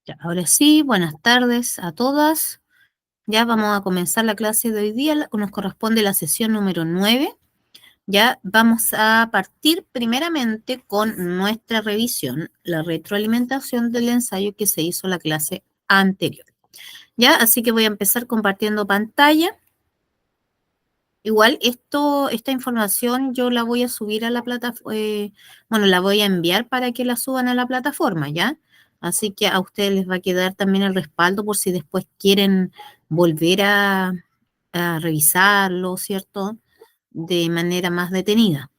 Ya, ahora sí, buenas tardes a todas. Ya vamos a comenzar la clase de hoy día, nos corresponde la sesión número 9. Ya vamos a partir primeramente con nuestra revisión, la retroalimentación del ensayo que se hizo la clase anterior. Ya, así que voy a empezar compartiendo pantalla. Igual esta información yo la voy a subir a la plataforma, bueno, la voy a enviar para que la suban a la plataforma, ¿ya? Así que a ustedes les va a quedar también el respaldo por si después quieren volver a revisarlo, ¿cierto? De manera más detenida.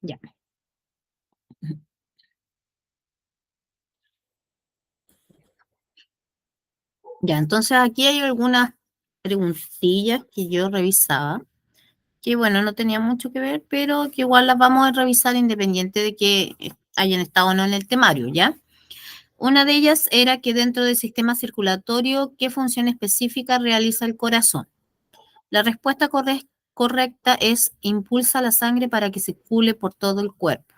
Ya, ya, entonces aquí hay algunas preguntillas que yo revisaba, que bueno, no tenía mucho que ver, pero que igual las vamos a revisar independiente de que hayan estado o no en el temario, ¿ya? Una de ellas era que dentro del sistema circulatorio, ¿qué función específica realiza el corazón? La respuesta correcta es impulsa la sangre para que circule por todo el cuerpo.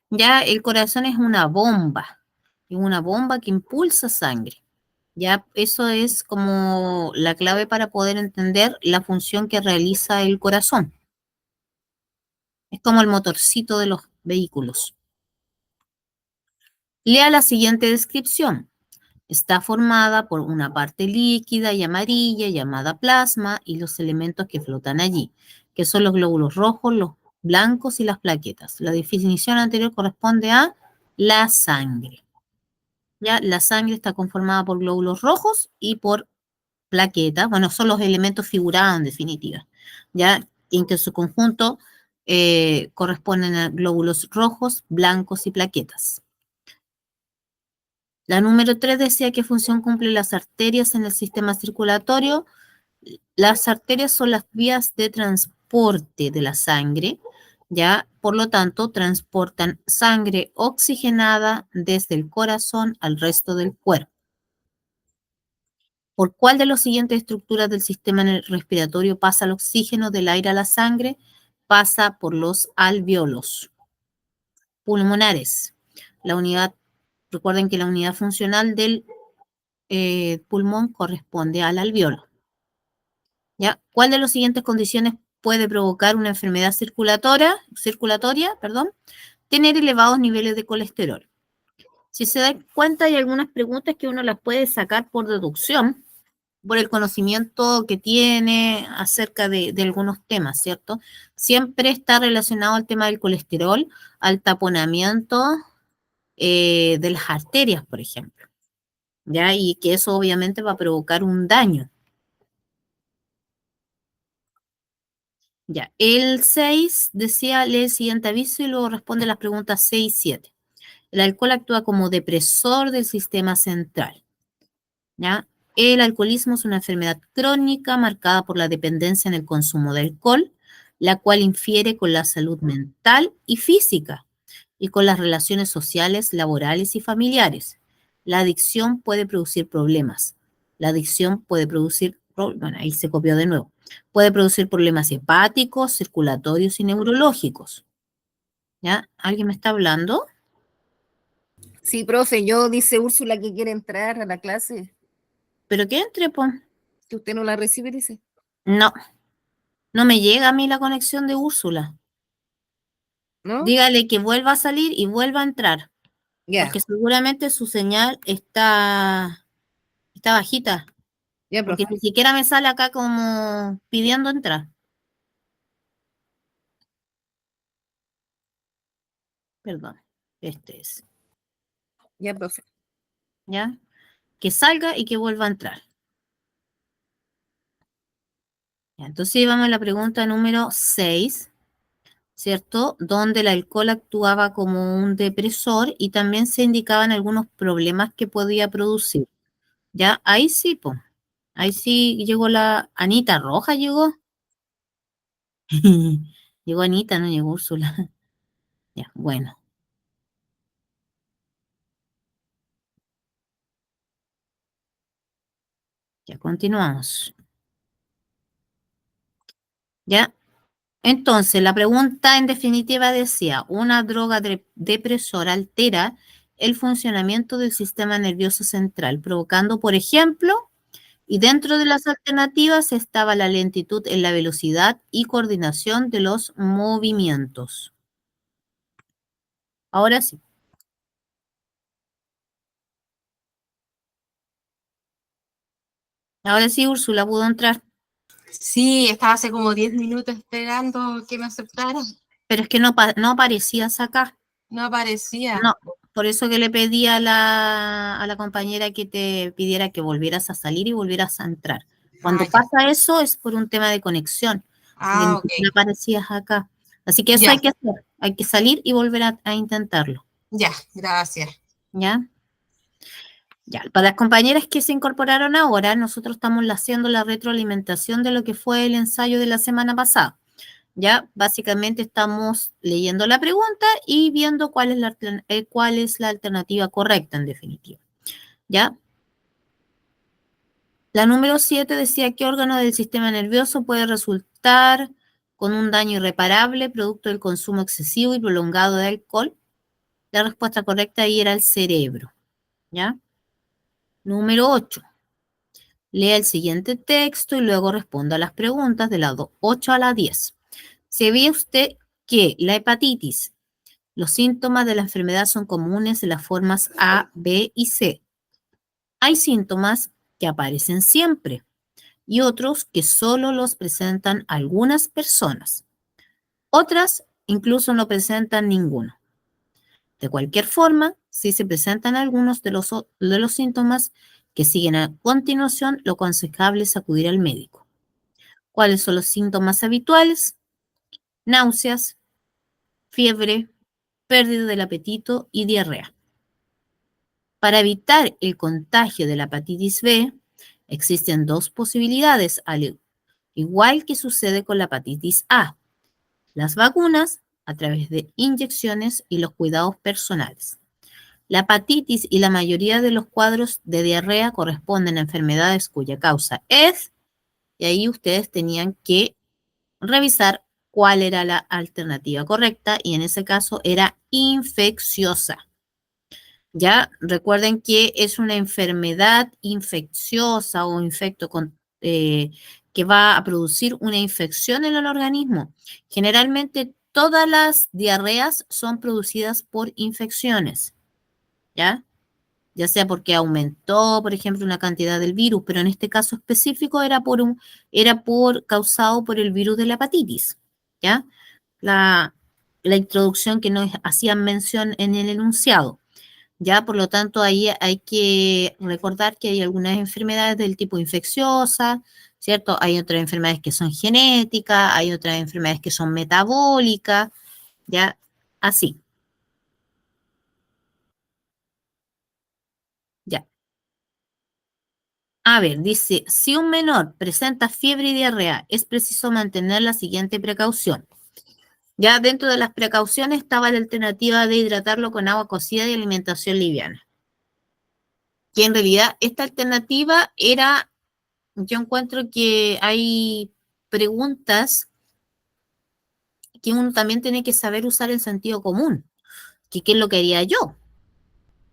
Ya el corazón es una bomba que impulsa sangre. Ya eso es como la clave para poder entender la función que realiza el corazón. Es como el motorcito de los vehículos. Lea la siguiente descripción. Está formada por una parte líquida y amarilla llamada plasma y los elementos que flotan allí, que son los glóbulos rojos, los blancos y las plaquetas. La definición anterior corresponde a la sangre. Ya, la sangre está conformada por glóbulos rojos y por plaquetas. Bueno, son los elementos figurados en definitiva. Ya, en que en su conjunto corresponden a glóbulos rojos, blancos y plaquetas. La número 3 decía qué función cumplen las arterias en el sistema circulatorio. Las arterias son las vías de transporte de la sangre, ya, por lo tanto, transportan sangre oxigenada desde el corazón al resto del cuerpo. ¿Por cuál de las siguientes estructuras del sistema respiratorio pasa el oxígeno del aire a la sangre? Pasa por los alvéolos pulmonares. La unidad, recuerden que la unidad funcional del pulmón corresponde al alvéolo. ¿Ya? ¿Cuál de las siguientes condiciones puede provocar una enfermedad circulatoria? Tener elevados niveles de colesterol. Si se dan cuenta, hay algunas preguntas que uno las puede sacar por deducción, por el conocimiento que tiene acerca de algunos temas, ¿cierto? Siempre está relacionado al tema del colesterol, al taponamiento de las arterias, por ejemplo, ¿ya? Y que eso obviamente va a provocar un daño. Ya, el 6 decía, lee el siguiente aviso y luego responde las preguntas 6 y 7. El alcohol actúa como depresor del sistema central. ¿Ya? El alcoholismo es una enfermedad crónica marcada por la dependencia en el consumo de alcohol, la cual infiere con la salud mental y física y con las relaciones sociales, laborales y familiares. La adicción puede producir problemas. La adicción puede producir, bueno, ahí se copió de nuevo, puede producir problemas hepáticos, circulatorios y neurológicos. ¿Ya? ¿Alguien me está hablando? Sí, profe, yo dice Úrsula que quiere entrar a la clase, ¿Pero qué entre, po? que usted no la recibe, dice. No, no me llega a mí la conexión de Úrsula. ¿No? Dígale que vuelva a salir y vuelva a entrar, Ya, porque seguramente su señal está bajita, ya, porque profe. ni siquiera me sale acá como pidiendo entrar. Perdón, este es, Ya, profe. ¿ya? Que salga y que vuelva a entrar. Ya, entonces vamos a la pregunta número 6, ¿cierto? Donde el alcohol actuaba como un depresor y también se indicaban algunos problemas que podía producir. ¿Ya? Ahí sí, pues. Ahí sí llegó la Anita Roja, llegó. Llegó Anita, no llegó Úrsula. Ya, bueno. Ya continuamos. ¿Ya? Entonces, la pregunta en definitiva decía, una droga depresora altera el funcionamiento del sistema nervioso central, provocando, por ejemplo, y dentro de las alternativas estaba la lentitud en la velocidad y coordinación de los movimientos. Ahora sí. Ahora sí, Úrsula pudo entrar. Sí, estaba hace como 10 minutos esperando que me aceptara. Pero es que no aparecías acá. No aparecía. No, por eso que le pedí a la compañera que te pidiera que volvieras a salir y volvieras a entrar. Ah, Cuando ya. pasa eso es por un tema de conexión, porque Ah, ni ok. siquiera aparecías acá. Así que eso Ya, hay que hacer, hay que salir y volver a intentarlo, ya, gracias. ¿ya? Ya, para las compañeras que se incorporaron ahora, nosotros estamos haciendo la retroalimentación de lo que fue el ensayo de la semana pasada. Ya, básicamente estamos leyendo la pregunta y viendo cuál es la alternativa correcta en definitiva. ¿Ya? La número 7 decía qué órgano del sistema nervioso puede resultar con un daño irreparable producto del consumo excesivo y prolongado de alcohol. La respuesta correcta ahí era el cerebro. ¿Ya? Número 8. Lea el siguiente texto y luego responda a las preguntas de la 8 a la 10. ¿Sabía usted que la hepatitis, los síntomas de la enfermedad son comunes en las formas A, B y C? Hay síntomas que aparecen siempre y otros que solo los presentan algunas personas. Otras incluso no presentan ninguno. De cualquier forma, si se presentan algunos de los síntomas que siguen a continuación, lo aconsejable es acudir al médico. ¿Cuáles son los síntomas habituales? Náuseas, fiebre, pérdida del apetito y diarrea. Para evitar el contagio de la hepatitis B, existen dos posibilidades, al igual que sucede con la hepatitis A: las vacunas a través de inyecciones y los cuidados personales. La hepatitis y la mayoría de los cuadros de diarrea corresponden a enfermedades cuya causa es, y ahí ustedes tenían que revisar cuál era la alternativa correcta, y en ese caso era infecciosa. Ya recuerden que es una enfermedad infecciosa o que va a producir una infección en el organismo. Generalmente todas las diarreas son producidas por infecciones, ¿ya? Ya sea porque aumentó, por ejemplo, una cantidad del virus, pero en este caso específico era causado por el virus de la hepatitis, ¿ya? La, la introducción que nos hacían mención en el enunciado. Ya, por lo tanto, ahí hay que recordar que hay algunas enfermedades del tipo infecciosa, ¿cierto? Hay otras enfermedades que son genéticas, hay otras enfermedades que son metabólicas, ya, así, ya. A ver, dice, si un menor presenta fiebre y diarrea, es preciso mantener la siguiente precaución. Ya dentro de las precauciones estaba la alternativa de hidratarlo con agua cocida y alimentación liviana. Que en realidad esta alternativa era, yo encuentro que hay preguntas que uno también tiene que saber usar el sentido común, que qué es lo que haría yo,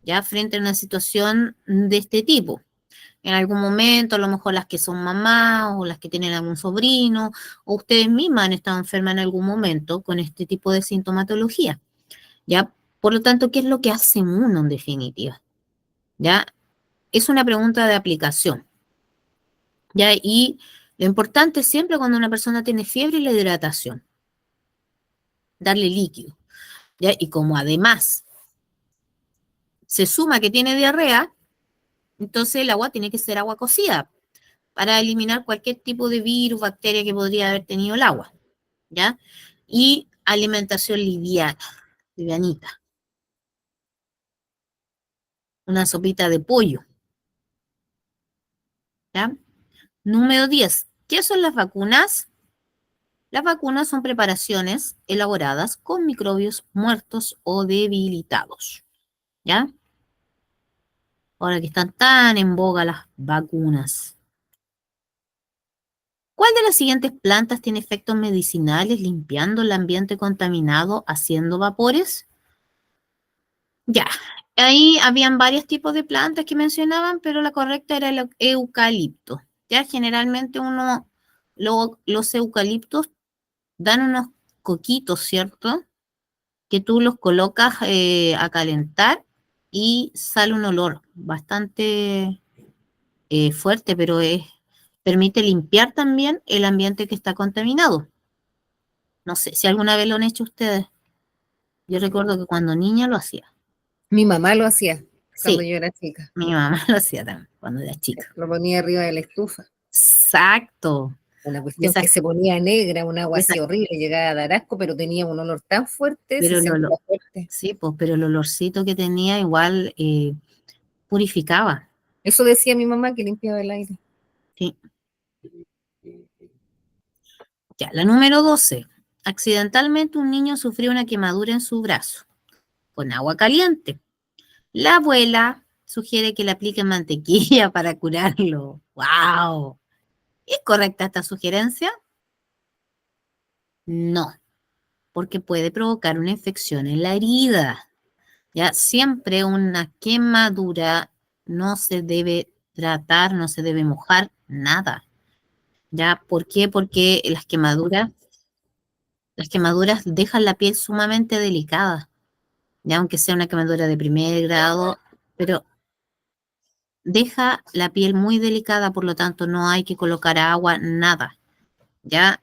ya frente a una situación de este tipo. En algún momento, a lo mejor las que son mamás o las que tienen algún sobrino, o ustedes mismas han estado enfermas en algún momento con este tipo de sintomatología, ¿ya? Por lo tanto, ¿qué es lo que hace uno en definitiva? ¿Ya? Es una pregunta de aplicación, ¿ya? Y lo importante siempre cuando una persona tiene fiebre es la hidratación, darle líquido, ¿ya? Y como además se suma que tiene diarrea, entonces el agua tiene que ser agua cocida para eliminar cualquier tipo de virus, bacteria que podría haber tenido el agua, ¿ya? Y alimentación liviana, livianita. Una sopita de pollo, ¿ya? Número 10. ¿Qué son las vacunas? Las vacunas son preparaciones elaboradas con microbios muertos o debilitados, ¿ya? Ahora que están tan en boga las vacunas. ¿Cuál de las siguientes plantas tiene efectos medicinales limpiando el ambiente contaminado, haciendo vapores? Ya, ahí habían varios tipos de plantas que mencionaban, pero la correcta era el eucalipto. Ya, generalmente los eucaliptos dan unos coquitos, ¿cierto? Que tú los colocas a calentar y sale un olor bastante fuerte, pero permite limpiar también el ambiente que está contaminado. No sé si alguna vez lo han hecho ustedes. Yo recuerdo que cuando niña lo hacía. Mi mamá lo hacía cuando Sí, yo era chica. mi mamá lo hacía también cuando era chica. Lo ponía arriba de la estufa. Exacto. Una Y cuestión esa, que se ponía negra, un agua esa, así horrible, llegaba a dar asco, pero tenía un olor tan fuerte, se pero el sentía olor, fuerte. sí, pues, pero el olorcito que tenía igual purificaba. Eso decía mi mamá que limpiaba el aire. Sí. Ya, la número 12. Accidentalmente un niño sufrió una quemadura en su brazo con agua caliente. La abuela sugiere que le apliquen mantequilla para curarlo. ¡Wow! ¿Es correcta esta sugerencia? No, porque puede provocar una infección en la herida. Ya, siempre una quemadura no se debe tratar, no se debe mojar, nada. ¿Ya? ¿Por qué? Porque las quemaduras dejan la piel sumamente delicada, ya aunque sea una quemadura de primer grado, pero deja la piel muy delicada, por lo tanto no hay que colocar agua, nada, ¿ya?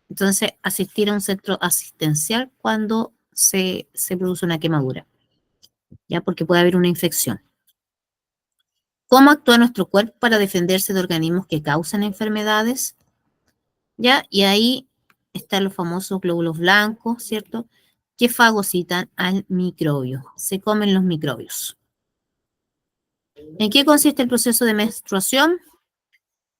Entonces, asistir a un centro asistencial cuando se produce una quemadura, ¿ya? Porque puede haber una infección. ¿Cómo actúa nuestro cuerpo para defenderse de organismos que causan enfermedades? ¿Ya? Y ahí están los famosos glóbulos blancos, ¿cierto? Que fagocitan al microbio. Se comen los microbios. ¿En qué consiste el proceso de menstruación?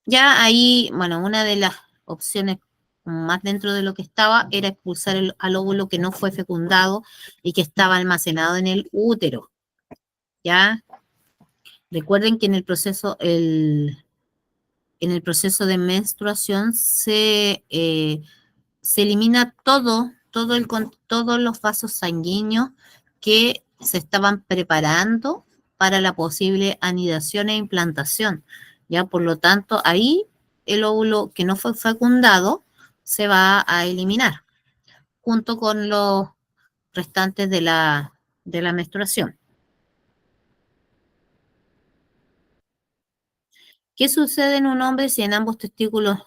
Ya ahí, bueno, una de las opciones más dentro de lo que estaba era expulsar al óvulo que no fue fecundado y que estaba almacenado en el útero. ¿Ya? Recuerden que en el proceso de menstruación se elimina todos los vasos sanguíneos que se estaban preparando para la posible anidación e implantación. Ya, por lo tanto, ahí el óvulo que no fue fecundado se va a eliminar junto con los restantes de la menstruación. ¿Qué sucede en un hombre si ambos testículos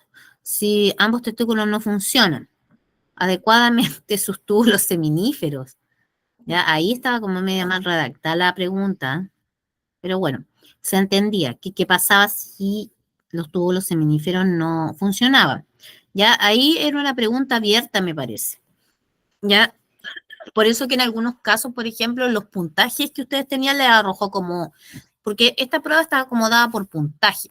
no funcionan adecuadamente sus túbulos seminíferos? Ya, ahí estaba como media mal redactada la pregunta, pero bueno, se entendía qué pasaba si los túbulos seminíferos no funcionaban. Ya, ahí era una pregunta abierta, me parece. Ya, por eso que en algunos casos, por ejemplo, los puntajes que ustedes tenían les arrojó porque esta prueba estaba acomodada por puntaje.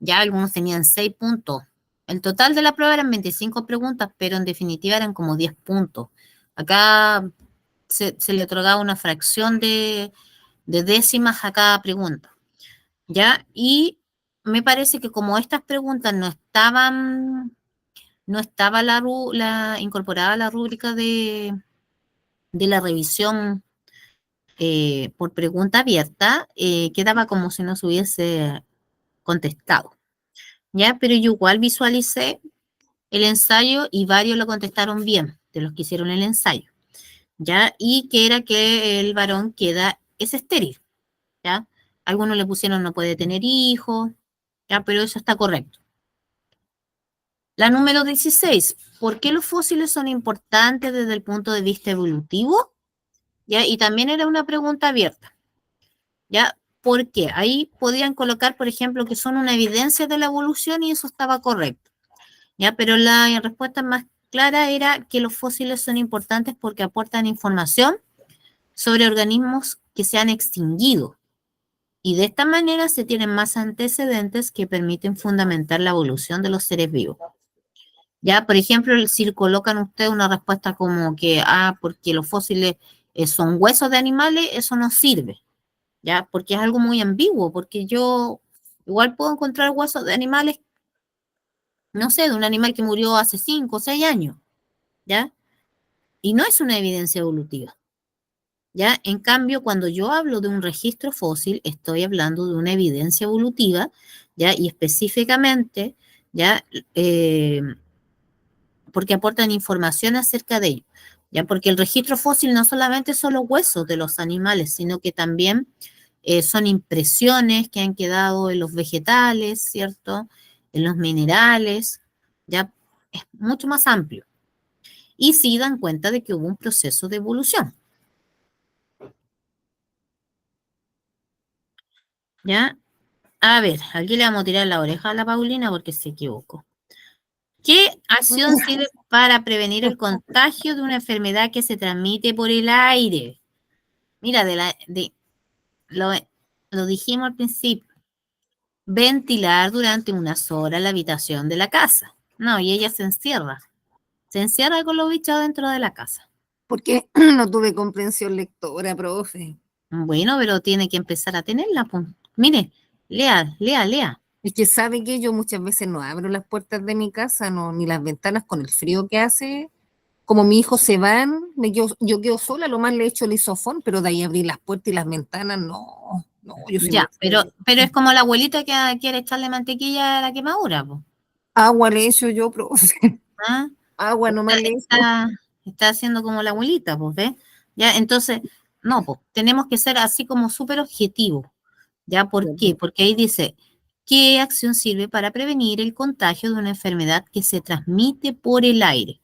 Ya algunos tenían 6 puntos. El total de la prueba eran 25 preguntas, pero en definitiva eran como 10 puntos. Acá se le otorgaba una fracción de décimas a cada pregunta, ¿ya? Y me parece que como estas preguntas no estaba incorporada a la rúbrica de la revisión por pregunta abierta, quedaba como si no se hubiese contestado, ¿ya? Pero yo igual visualicé el ensayo y varios lo contestaron bien, de los que hicieron el ensayo, ¿ya? Y que era que el varón es estéril, ¿ya? Algunos le pusieron no puede tener hijos, ¿ya? Pero eso está correcto. La número 16, ¿por qué los fósiles son importantes desde el punto de vista evolutivo? ¿Ya? Y también era una pregunta abierta, ¿ya? ¿Por qué? Ahí podían colocar, por ejemplo, que son una evidencia de la evolución y eso estaba correcto, ¿ya? Pero la respuesta más clara era que los fósiles son importantes porque aportan información sobre organismos que se han extinguido. Y de esta manera se tienen más antecedentes que permiten fundamentar la evolución de los seres vivos. Ya, por ejemplo, si colocan ustedes una respuesta como que, porque los fósiles son huesos de animales, eso no sirve, ya, porque es algo muy ambiguo, porque yo igual puedo encontrar huesos de animales no sé, de un animal que murió hace 5 o 6 años, ¿ya? Y no es una evidencia evolutiva, ¿ya? En cambio, cuando yo hablo de un registro fósil, estoy hablando de una evidencia evolutiva, ¿ya? Y específicamente, ¿ya? Porque aportan información acerca de ello, ¿ya? Porque el registro fósil no solamente son los huesos de los animales, sino que también son impresiones que han quedado en los vegetales, ¿cierto? En los minerales, ¿ya? Es mucho más amplio. Y sí dan cuenta de que hubo un proceso de evolución, ¿ya? A ver, aquí le vamos a tirar la oreja a la Paulina porque se equivocó. ¿Qué acción sirve para prevenir el contagio de una enfermedad que se transmite por el aire? Mira, lo dijimos al principio, ventilar durante unas horas la habitación de la casa. No, y ella se encierra con los bichos dentro de la casa. Porque no tuve comprensión lectora, profe. Bueno, pero tiene que empezar a tenerla, pues. Mire, lea, lea, lea. Es que sabe que yo muchas veces no abro las puertas de mi casa, no, ni las ventanas con el frío que hace. Como mis hijos se van, yo quedo sola, lo más le echo el isofón, pero de ahí abrir las puertas y las ventanas, no, no, yo soy muy Ya, pero fría. es como la abuelita que quiere echarle mantequilla a la quemadura, pues. Agua le echo yo, profe. ¿Ah? Agua Está, nomás le echo. está, está haciendo como la abuelita, pues, ¿ves? Ya, entonces, no, pues, tenemos que ser así como súper objetivos. ¿Ya? ¿Por qué? Porque ahí dice, ¿qué acción sirve para prevenir el contagio de una enfermedad que se transmite por el aire?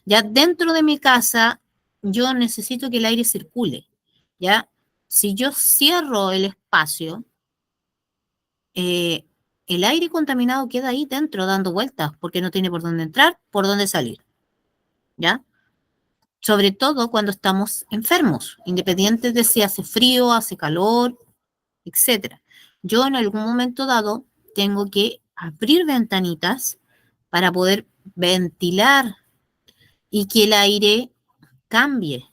Ya dentro de mi casa, yo necesito que el aire circule, ¿ya? Si yo cierro el espacio, eh, el aire contaminado queda ahí dentro dando vueltas porque no tiene por dónde entrar, por dónde salir, ¿ya? Sobre todo cuando estamos enfermos, independiente de si hace frío, hace calor, etcétera. Yo en algún momento dado tengo que abrir ventanitas para poder ventilar y que el aire cambie.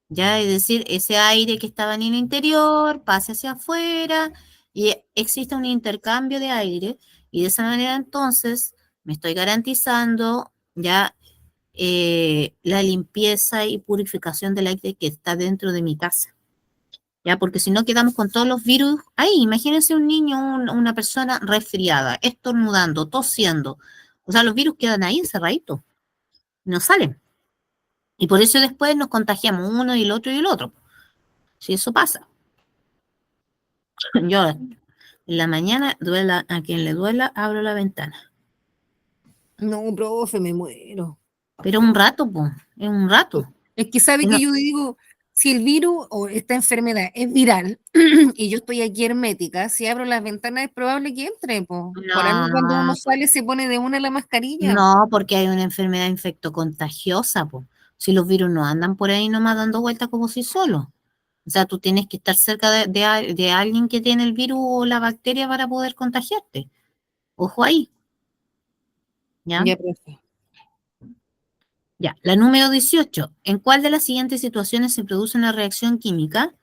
Ya, es decir, ese aire que estaba en el interior pase hacia afuera y existe un intercambio de aire y de esa manera entonces me estoy garantizando ya la limpieza y purificación del aire que está dentro de mi casa. Ya, porque si no quedamos con todos los virus ahí. Imagínense un niño, una persona resfriada, estornudando, tosiendo. O sea, los virus quedan ahí encerraditos, no salen. Y por eso después nos contagiamos uno y el otro y el otro. Si eso pasa. Yo en la mañana, duela a quien le duela, abro la ventana. No, profe, me muero. Pero un rato, pues, es un rato. Es que sabe Y que no, yo digo, si el virus o esta enfermedad es viral y yo estoy aquí hermética, si abro las ventanas es probable que entre, po. Por algo cuando uno no, sale se pone de una la mascarilla. no, porque hay una enfermedad infectocontagiosa, pues. Si los virus no andan por ahí nomás dando vueltas como si solos. O sea, tú tienes que estar cerca de alguien que tiene el virus o la bacteria para poder contagiarte. Ojo ahí, ¿ya? Ya, profe. Ya. La número 18. ¿En cuál de las siguientes situaciones se produce una reacción química?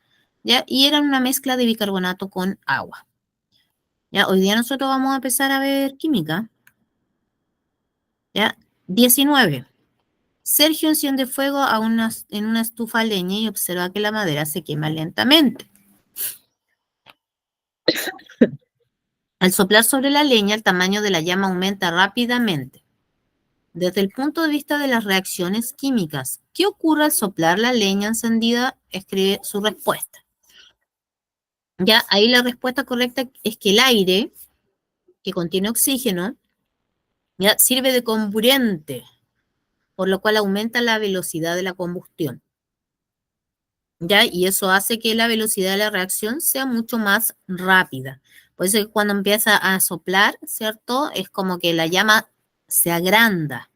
¿Ya? Y era una mezcla de bicarbonato con agua. ¿Ya? Hoy día nosotros vamos a empezar a ver química. ¿Ya? 19. Sergio enciende fuego en una estufa a leña y observa que la madera se quema lentamente. Al soplar sobre la leña, el tamaño de la llama aumenta rápidamente. Desde el punto de vista de las reacciones químicas, ¿qué ocurre al soplar la leña encendida? Escribe su respuesta. Ya, ahí la respuesta correcta es que el aire, que contiene oxígeno, ya sirve de comburente, por lo cual aumenta la velocidad de la combustión. ¿Ya? Y eso hace que la velocidad de la reacción sea mucho más rápida. Por eso que cuando empieza a soplar, ¿cierto? Es como que la llama se agranda,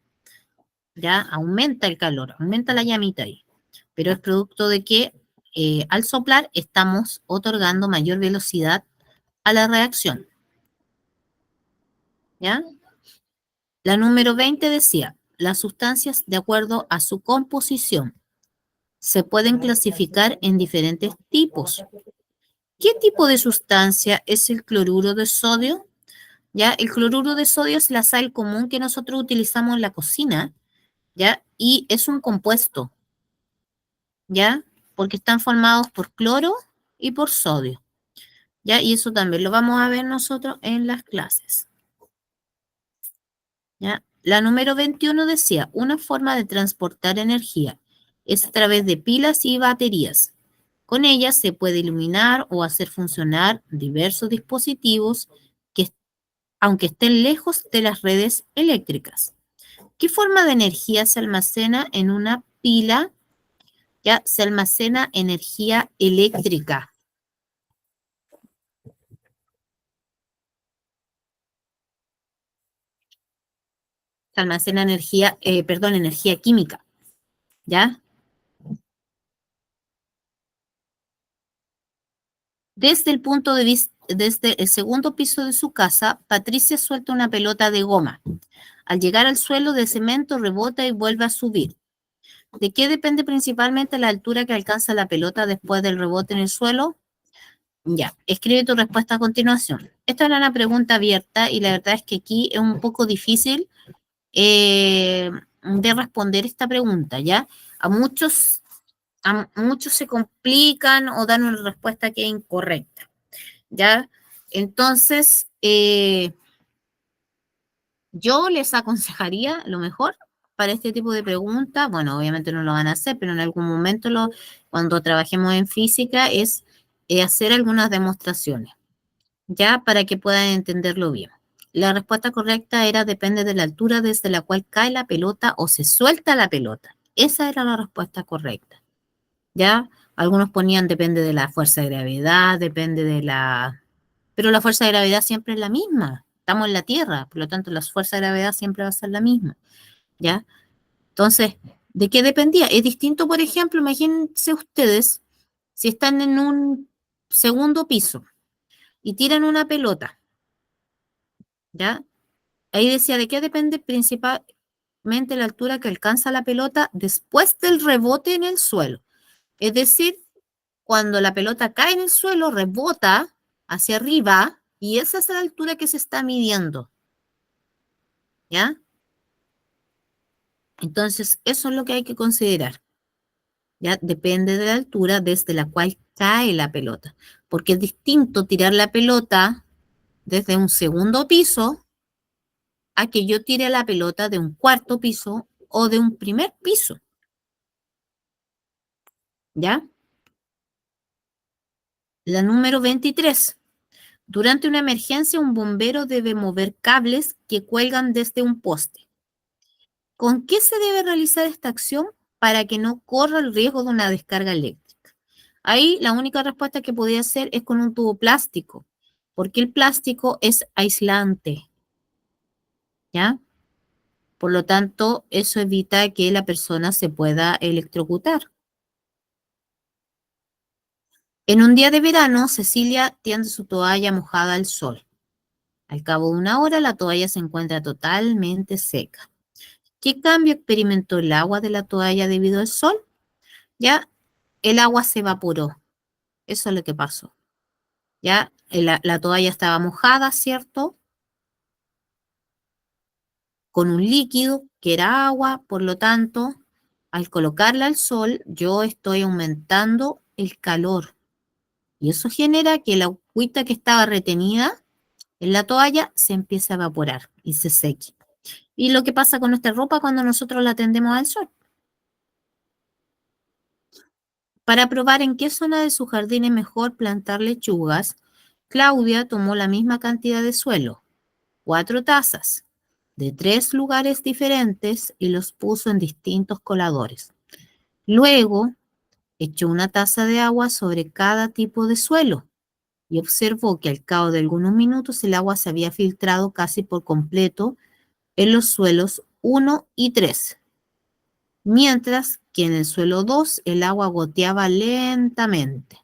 ¿ya? Aumenta el calor, aumenta la llamita ahí. Pero es producto de que al soplar estamos otorgando mayor velocidad a la reacción, ¿ya? La número 20 decía, las sustancias de acuerdo a su composición se pueden clasificar en diferentes tipos. ¿Qué tipo de sustancia es el cloruro de sodio? ¿ya? El cloruro de sodio es la sal común que nosotros utilizamos en la cocina, ¿ya? Y es un compuesto, ¿ya? Porque están formados por cloro y por sodio, ¿ya? Y eso también lo vamos a ver nosotros en las clases, ¿ya? La número 21 decía, una forma de transportar energía es a través de pilas y baterías. Con ellas se puede iluminar o hacer funcionar diversos dispositivos que, aunque estén lejos de las redes eléctricas. ¿Qué forma de energía se almacena en una pila? Ya se almacena energía eléctrica. Se almacena energía, energía química, ¿ya? Desde el punto de vista, desde el segundo piso de su casa, Patricia suelta una pelota de goma. Al llegar al suelo de cemento, rebota y vuelve a subir. ¿De qué depende principalmente la altura que alcanza la pelota después del rebote en el suelo? Ya, escribe tu respuesta a continuación. Esta era una pregunta abierta y la verdad es que aquí es un poco difícil de responder esta pregunta, ¿ya? A muchos, a muchos se complican o dan una respuesta que es incorrecta, ¿ya? Entonces, yo les aconsejaría lo mejor para este tipo de preguntas, bueno, obviamente no lo van a hacer, pero en algún momento cuando trabajemos en física es hacer algunas demostraciones, ya para que puedan entenderlo bien. La respuesta correcta era depende de la altura desde la cual cae la pelota o se suelta la pelota. Esa era la respuesta correcta, ¿ya? Algunos ponían depende de la fuerza de gravedad, depende de la... Pero la fuerza de gravedad siempre es la misma. Estamos en la Tierra, por lo tanto la fuerza de gravedad siempre va a ser la misma, ¿ya? Entonces, ¿de qué dependía? Es distinto, por ejemplo, imagínense ustedes si están en un segundo piso y tiran una pelota, ¿ya? Ahí decía, ¿de qué depende principalmente la altura que alcanza la pelota después del rebote en el suelo? Es decir, cuando la pelota cae en el suelo, rebota hacia arriba y esa es la altura que se está midiendo, ¿ya? Entonces, eso es lo que hay que considerar, ¿ya? Depende de la altura desde la cual cae la pelota, porque es distinto tirar la pelota desde un segundo piso a que yo tire la pelota de un cuarto piso o de un primer piso, ¿ya? La número 23. Durante una emergencia, un bombero debe mover cables que cuelgan desde un poste. ¿Con qué se debe realizar esta acción para que no corra el riesgo de una descarga eléctrica? Ahí la única respuesta que podía hacer es con un tubo plástico, porque el plástico es aislante, ¿ya? Por lo tanto, eso evita que la persona se pueda electrocutar. En un día de verano, Cecilia tiende su toalla mojada al sol. Al cabo de una hora, la toalla se encuentra totalmente seca. ¿Qué cambio experimentó el agua de la toalla debido al sol? Ya el agua se evaporó. Eso es lo que pasó. Ya la toalla estaba mojada, ¿cierto? Con un líquido que era agua, por lo tanto, al colocarla al sol, yo estoy aumentando el calor. Y eso genera que la agüita que estaba retenida en la toalla se empiece a evaporar y se seque. Y lo que pasa con nuestra ropa cuando nosotros la tendemos al sol. Para probar en qué zona de su jardín es mejor plantar lechugas, Claudia tomó la misma cantidad de suelo, 4 tazas, de 3 lugares diferentes y los puso en distintos coladores. Luego, echó una taza de agua sobre cada tipo de suelo y observó que al cabo de algunos minutos el agua se había filtrado casi por completo en los suelos 1 y 3, mientras que en el suelo 2 el agua goteaba lentamente.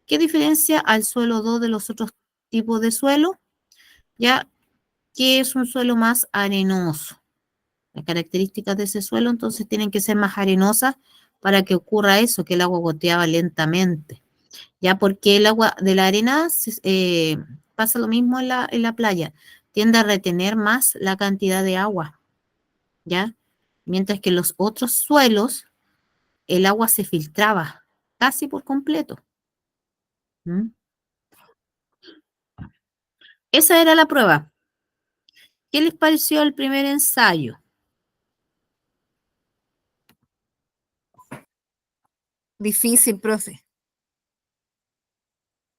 ¿Qué diferencia al suelo 2 de los otros tipos de suelo? Ya que es un suelo más arenoso. Las características de ese suelo entonces tienen que ser más arenosas para que ocurra eso, que el agua goteaba lentamente. Ya porque el agua de la arena pasa lo mismo en la playa. tiende a retener más la cantidad de agua, ¿ya? Mientras que en los otros suelos el agua se filtraba casi por completo. ¿Mm? Esa era la prueba. ¿Qué les pareció el primer ensayo? Difícil, profe. Al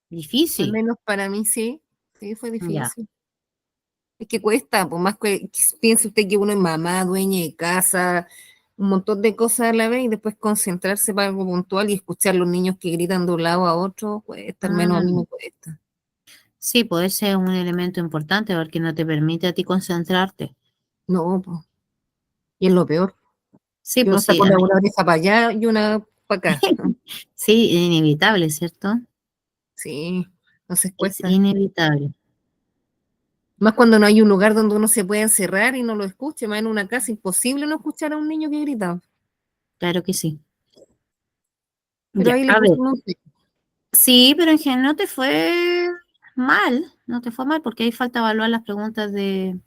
Difícil. menos para mí sí. Sí, fue Ya, difícil. Es que cuesta, por más que piense usted que uno es mamá, dueña de casa, un montón de cosas a la vez y después concentrarse para algo puntual y escuchar los niños que gritan de un lado a otro, cuesta, al menos a mí Mm, me cuesta. sí, puede ser un elemento importante porque no te permite a ti concentrarte. No, pues, y es lo peor, Sí, que uno pues está sí, con una oreja para allá y una para acá. sí, es inevitable, ¿cierto? Sí, entonces Es cuesta. inevitable, Más cuando no hay un lugar donde uno se pueda encerrar y no lo escuche, más en una casa, imposible no escuchar a un niño que grita. claro que sí. Pero Ya, ahí le a ver, pusimos un sello. sí, pero en general no te fue mal, no te fue mal porque ahí falta evaluar las preguntas de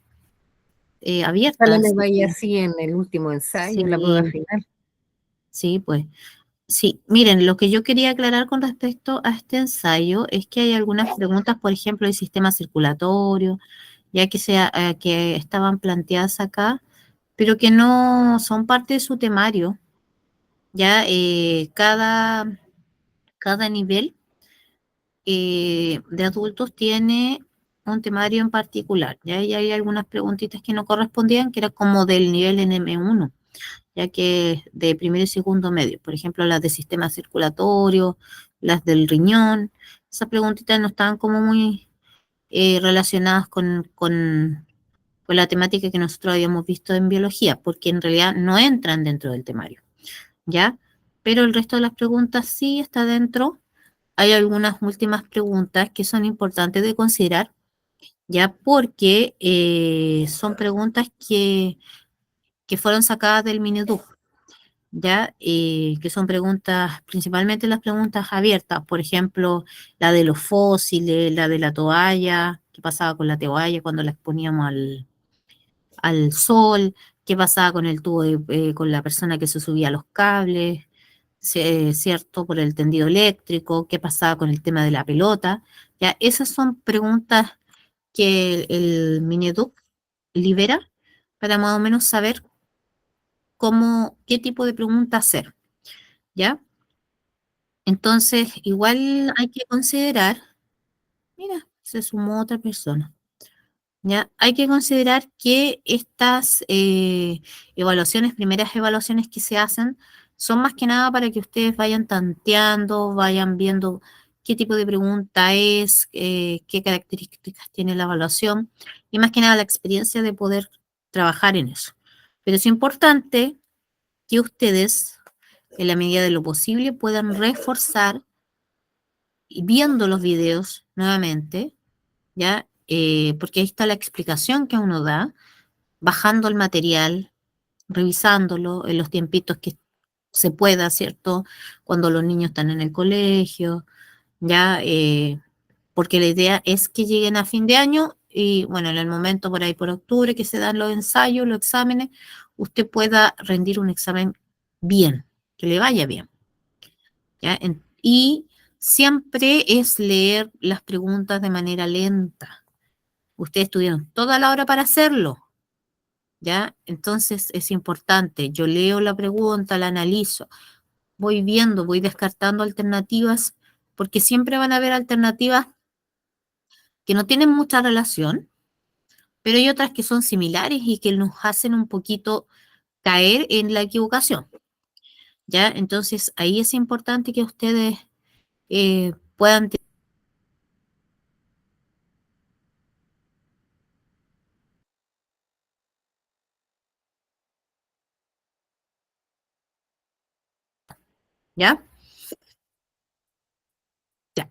Ojalá me abiertas. vaya así en el último ensayo, en la prueba Sí, final. sí, pues. Sí, miren, lo que yo quería aclarar con respecto a este ensayo es que hay algunas preguntas, por ejemplo, del sistema circulatorio, ya que, que estaban planteadas acá, pero que no son parte de su temario. Ya cada nivel de adultos tiene un temario en particular. Ya y hay algunas preguntitas que no correspondían, que era como del nivel en M1, ya que de primero y segundo medio, por ejemplo, las de sistema circulatorio, las del riñón, esas preguntitas no estaban como muy relacionadas con la temática que nosotros habíamos visto en biología, porque en realidad no entran dentro del temario, ¿ya? Pero el resto de las preguntas sí está dentro. Hay algunas últimas preguntas que son importantes de considerar, ¿ya? Porque son preguntas que fueron sacadas del Mineduc, ¿ya? Que son preguntas, principalmente las preguntas abiertas, por ejemplo, la de los fósiles, la de la toalla, qué pasaba con la toalla cuando la exponíamos al sol, qué pasaba con el tubo, con la persona que se subía a los cables, ¿cierto? Por el tendido eléctrico, qué pasaba con el tema de la pelota, ya, esas son preguntas que el Mineduc libera para más o menos saber qué tipo de pregunta hacer, ¿ya? Entonces, igual hay que considerar, mira, se sumó otra persona, ¿ya? Hay que considerar que estas evaluaciones, primeras evaluaciones que se hacen, son más que nada para que ustedes vayan tanteando, vayan viendo qué tipo de pregunta es, qué características tiene la evaluación y más que nada la experiencia de poder trabajar en eso. Pero es importante que ustedes, en la medida de lo posible, puedan reforzar y viendo los videos nuevamente, ¿ya? Porque ahí está la explicación que uno da, bajando el material, revisándolo en los tiempitos que se pueda, ¿cierto? Cuando los niños están en el colegio, ¿ya? Porque la idea es que lleguen a fin de año y, bueno, en el momento por ahí por octubre que se dan los ensayos, los exámenes, usted pueda rendir un examen bien, que le vaya bien, ¿ya? Y siempre es leer las preguntas de manera lenta. Ustedes tuvieron toda la hora para hacerlo, ¿ya? Entonces es importante. Yo leo la pregunta, la analizo, voy viendo, voy descartando alternativas, porque siempre van a haber alternativas que no tienen mucha relación, pero hay otras que son similares y que nos hacen un poquito caer en la equivocación, ¿ya? Entonces ahí es importante que ustedes puedan, ¿ya? Ya.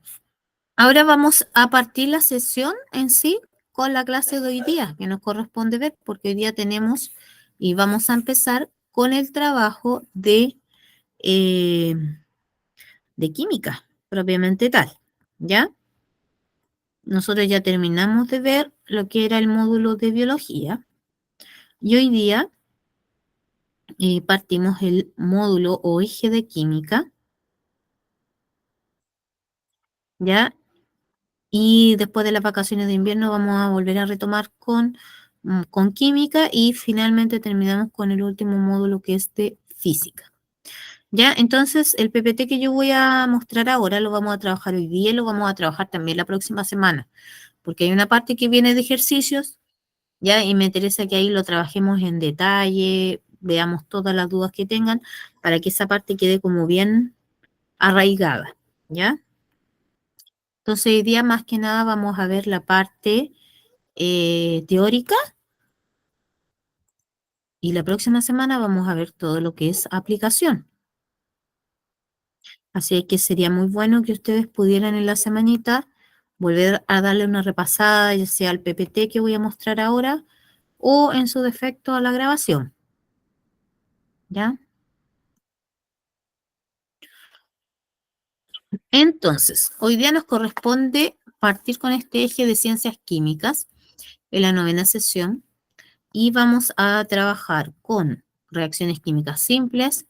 Ahora vamos a partir la sesión en sí con la clase de hoy día, que nos corresponde ver, porque hoy día tenemos y vamos a empezar con el trabajo eh, de química, propiamente tal, ¿ya? nosotros ya terminamos de ver lo que era el módulo de biología y hoy día partimos el módulo o eje de química, ¿ya? Y después de las vacaciones de invierno vamos a volver a retomar con química y finalmente terminamos con el último módulo que es de física. ¿Ya? Entonces, el PPT que yo voy a mostrar ahora lo vamos a trabajar hoy día y lo vamos a trabajar también la próxima semana, porque hay una parte que viene de ejercicios, ¿ya? Y me interesa que ahí lo trabajemos en detalle, veamos todas las dudas que tengan, para que esa parte quede como bien arraigada, ¿ya? Entonces, hoy día más que nada vamos a ver la parte teórica y la próxima semana vamos a ver todo lo que es aplicación. Así que sería muy bueno que ustedes pudieran en la semanita volver a darle una repasada, ya sea al PPT que voy a mostrar ahora o en su defecto a la grabación. ¿Ya? Entonces, hoy día nos corresponde partir con este eje de ciencias químicas en la 9ª sesión y vamos a trabajar con reacciones químicas simples,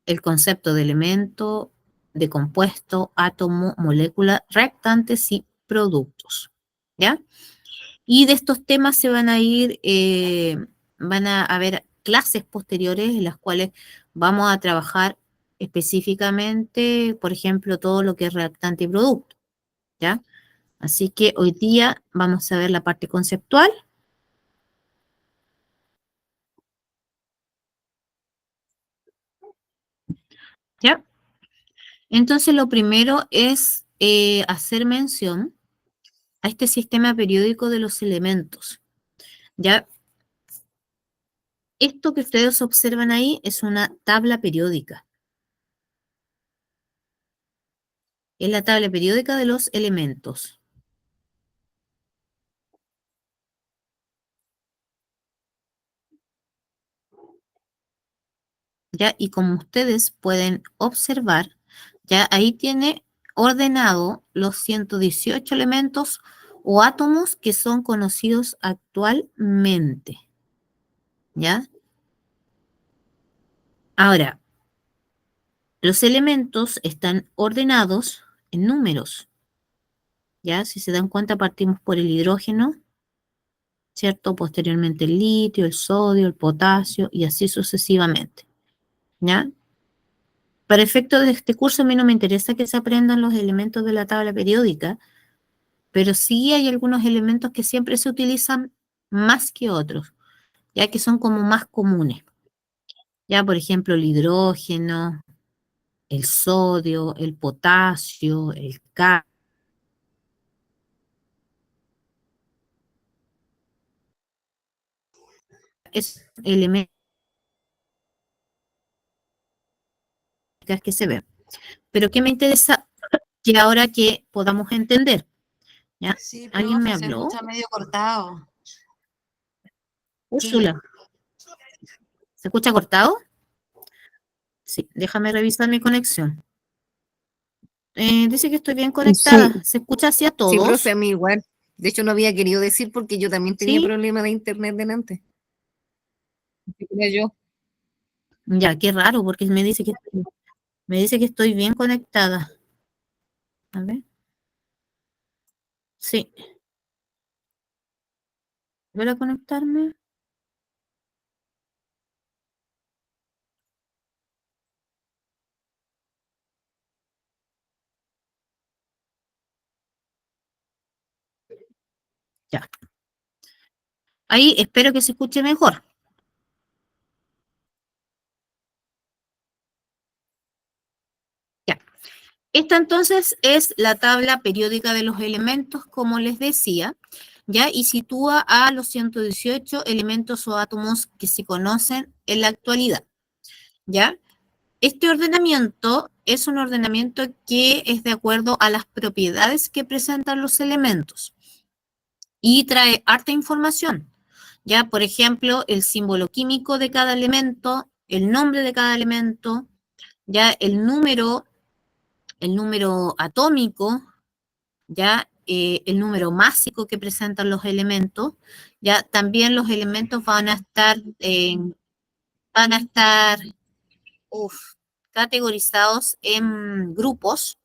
el concepto de elemento, de compuesto, átomo, molécula, reactantes y productos. ¿Ya? Y de estos temas se van a ir, van a haber clases posteriores en las cuales vamos a trabajar específicamente, por ejemplo, todo lo que es reactante y producto, ¿ya? Así que hoy día vamos a ver la parte conceptual, ¿ya? Entonces, lo primero es hacer mención a este sistema periódico de los elementos, ¿ya? Esto que ustedes observan ahí es una tabla periódica. Es la tabla periódica de los elementos. ¿Ya? Y como ustedes pueden observar, ya ahí tiene ordenado los 118 elementos o átomos que son conocidos actualmente, ¿ya? Ahora, los elementos están ordenados en números, ¿ya? Si se dan cuenta, partimos por el hidrógeno, ¿cierto? Posteriormente el litio, el sodio, el potasio y así sucesivamente, ¿ya? Para efectos de este curso, a mí no me interesa que se aprendan los elementos de la tabla periódica, pero sí hay algunos elementos que siempre se utilizan más que otros, ya que son como más comunes. Ya, por ejemplo, el hidrógeno, el sodio, el potasio, el K, es elementos que se ven. Pero ¿qué me interesa? Que ahora que podamos entender, ¿ya? Sí, ¿Alguien me profe, se habló? escucha medio cortado. Sí, Úrsula, ¿se escucha cortado? Sí, déjame revisar mi conexión. Dice que estoy bien Sí, conectada. ¿Se escucha así a sí, profe, todos? a mí igual. De hecho, no había querido decir porque yo también tenía Sí. problemas de internet delante. Era yo. Ya, qué raro, porque me dice que estoy bien conectada. A ver. Sí. ¿Volver a conectarme? Ya. Ahí espero que se escuche mejor. Ya. Esta entonces es la tabla periódica de los elementos, como les decía, ¿ya? Y sitúa a los 118 elementos o átomos que se conocen en la actualidad, ¿ya? Este ordenamiento es un ordenamiento que es de acuerdo a las propiedades que presentan los elementos y trae harta información. Ya, por ejemplo, el símbolo químico de cada elemento, el nombre de cada elemento, ya el número atómico, ya el número másico que presentan los elementos. Ya también los elementos van a estar categorizados en grupos,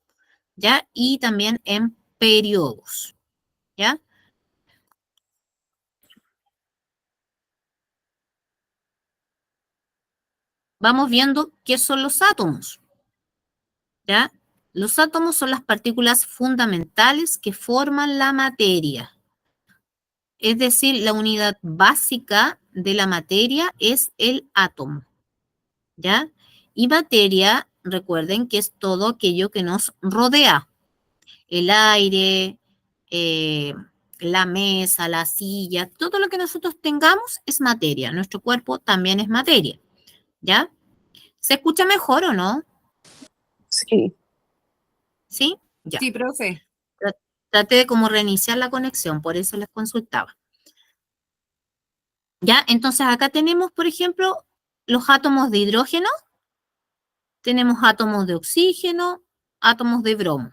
¿ya? Y también en periodos, ¿ya? Vamos viendo qué son los átomos, ¿ya? Los átomos son las partículas fundamentales que forman la materia. Es decir, la unidad básica de la materia es el átomo, ¿ya? Y materia, recuerden que es todo aquello que nos rodea. El aire, eh, la mesa, la silla, todo lo que nosotros tengamos es materia. Nuestro cuerpo también es materia, ¿ya? ¿Se escucha mejor o no? Sí. ¿Sí? Ya. Sí, profe. Traté de como reiniciar la conexión, por eso les consultaba. ¿Ya? Entonces acá tenemos, por ejemplo, los átomos de hidrógeno, tenemos átomos de oxígeno, átomos de bromo,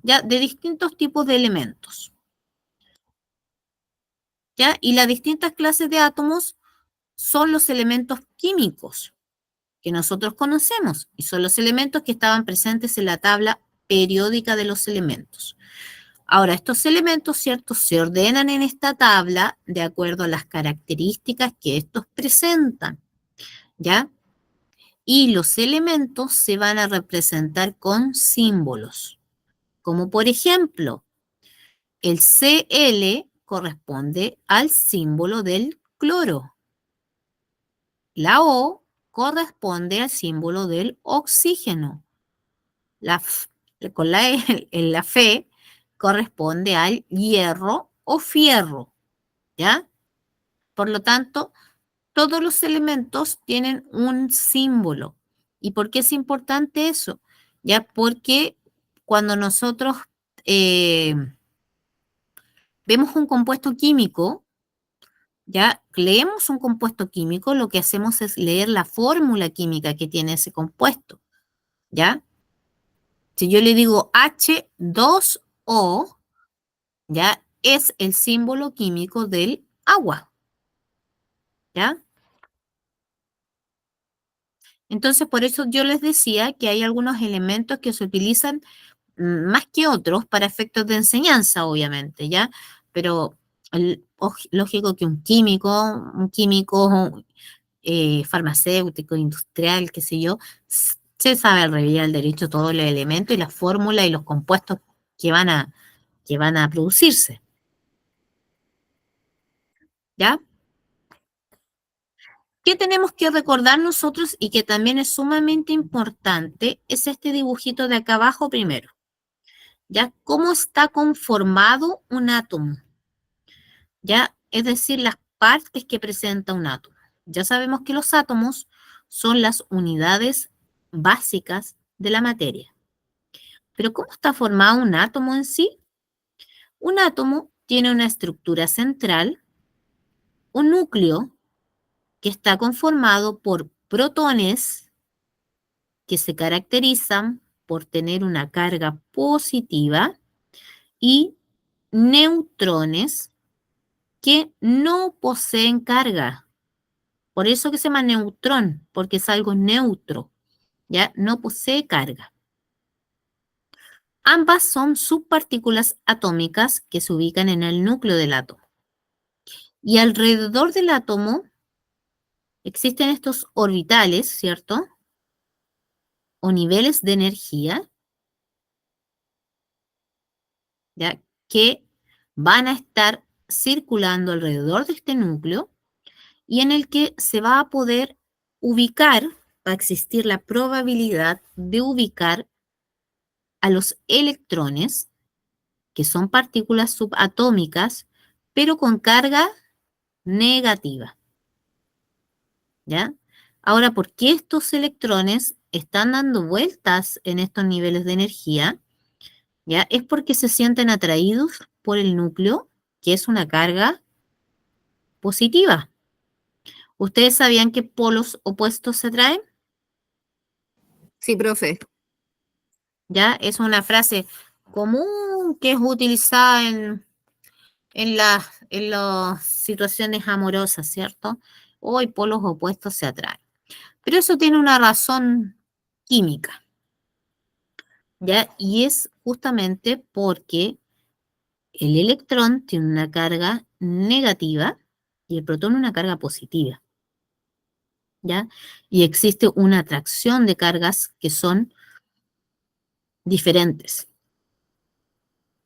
¿ya? De distintos tipos de elementos, ¿ya? Y las distintas clases de átomos son los elementos químicos que nosotros conocemos y son los elementos que estaban presentes en la tabla periódica de los elementos. Ahora, estos elementos, ¿cierto?, se ordenan en esta tabla de acuerdo a las características que estos presentan, ¿ya? Y los elementos se van a representar con símbolos, como por ejemplo, el Cl corresponde al símbolo del cloro. La O corresponde al símbolo del oxígeno. Con la Fe corresponde al hierro o fierro, ¿ya? Por lo tanto, todos los elementos tienen un símbolo. ¿Y por qué es importante eso? Ya porque cuando nosotros eh, vemos un compuesto químico, ya leemos un compuesto químico, lo que hacemos es leer la fórmula química que tiene ese compuesto, ¿ya? Si yo le digo H2O, ya es el símbolo químico del agua, ¿ya? Entonces, por eso yo les decía que hay algunos elementos que se utilizan más que otros para efectos de enseñanza, obviamente, ¿ya? Pero lógico que un químico farmacéutico, industrial, qué sé yo, se sabe al revés al derecho todos los elementos y las fórmulas y los compuestos que que van a producirse, ¿ya? ¿Qué tenemos que recordar nosotros y que también es sumamente importante? Es este dibujito de acá abajo primero, ¿ya? ¿Cómo está conformado un átomo? ¿Ya? Es decir, las partes que presenta un átomo. Ya sabemos que los átomos son las unidades básicas de la materia. Pero ¿cómo está formado un átomo en sí? Un átomo tiene una estructura central, un núcleo que está conformado por protones que se caracterizan por tener una carga positiva y neutrones que no poseen carga. Por eso que se llama neutrón, porque es algo neutro, ¿ya? No posee carga. Ambas son subpartículas atómicas que se ubican en el núcleo del átomo. Y alrededor del átomo existen estos orbitales, ¿cierto? O niveles de energía, ¿ya? Que van a estar circulando alrededor de este núcleo y en el que se va a poder ubicar, va a existir la probabilidad de ubicar a los electrones, que son partículas subatómicas, pero con carga negativa, ¿ya? Ahora, ¿por qué estos electrones están dando vueltas en estos niveles de energía? ¿Ya? Es porque se sienten atraídos por el núcleo, que es una carga positiva. ¿Ustedes sabían que polos opuestos se atraen? Sí, profe. ¿Ya? Es una frase común que es utilizada en las situaciones amorosas, ¿cierto? Hoy polos opuestos se atraen. Pero eso tiene una razón química, ¿ya? Y es justamente porque el electrón tiene una carga negativa y el protón una carga positiva, ¿ya? Y existe una atracción de cargas que son diferentes,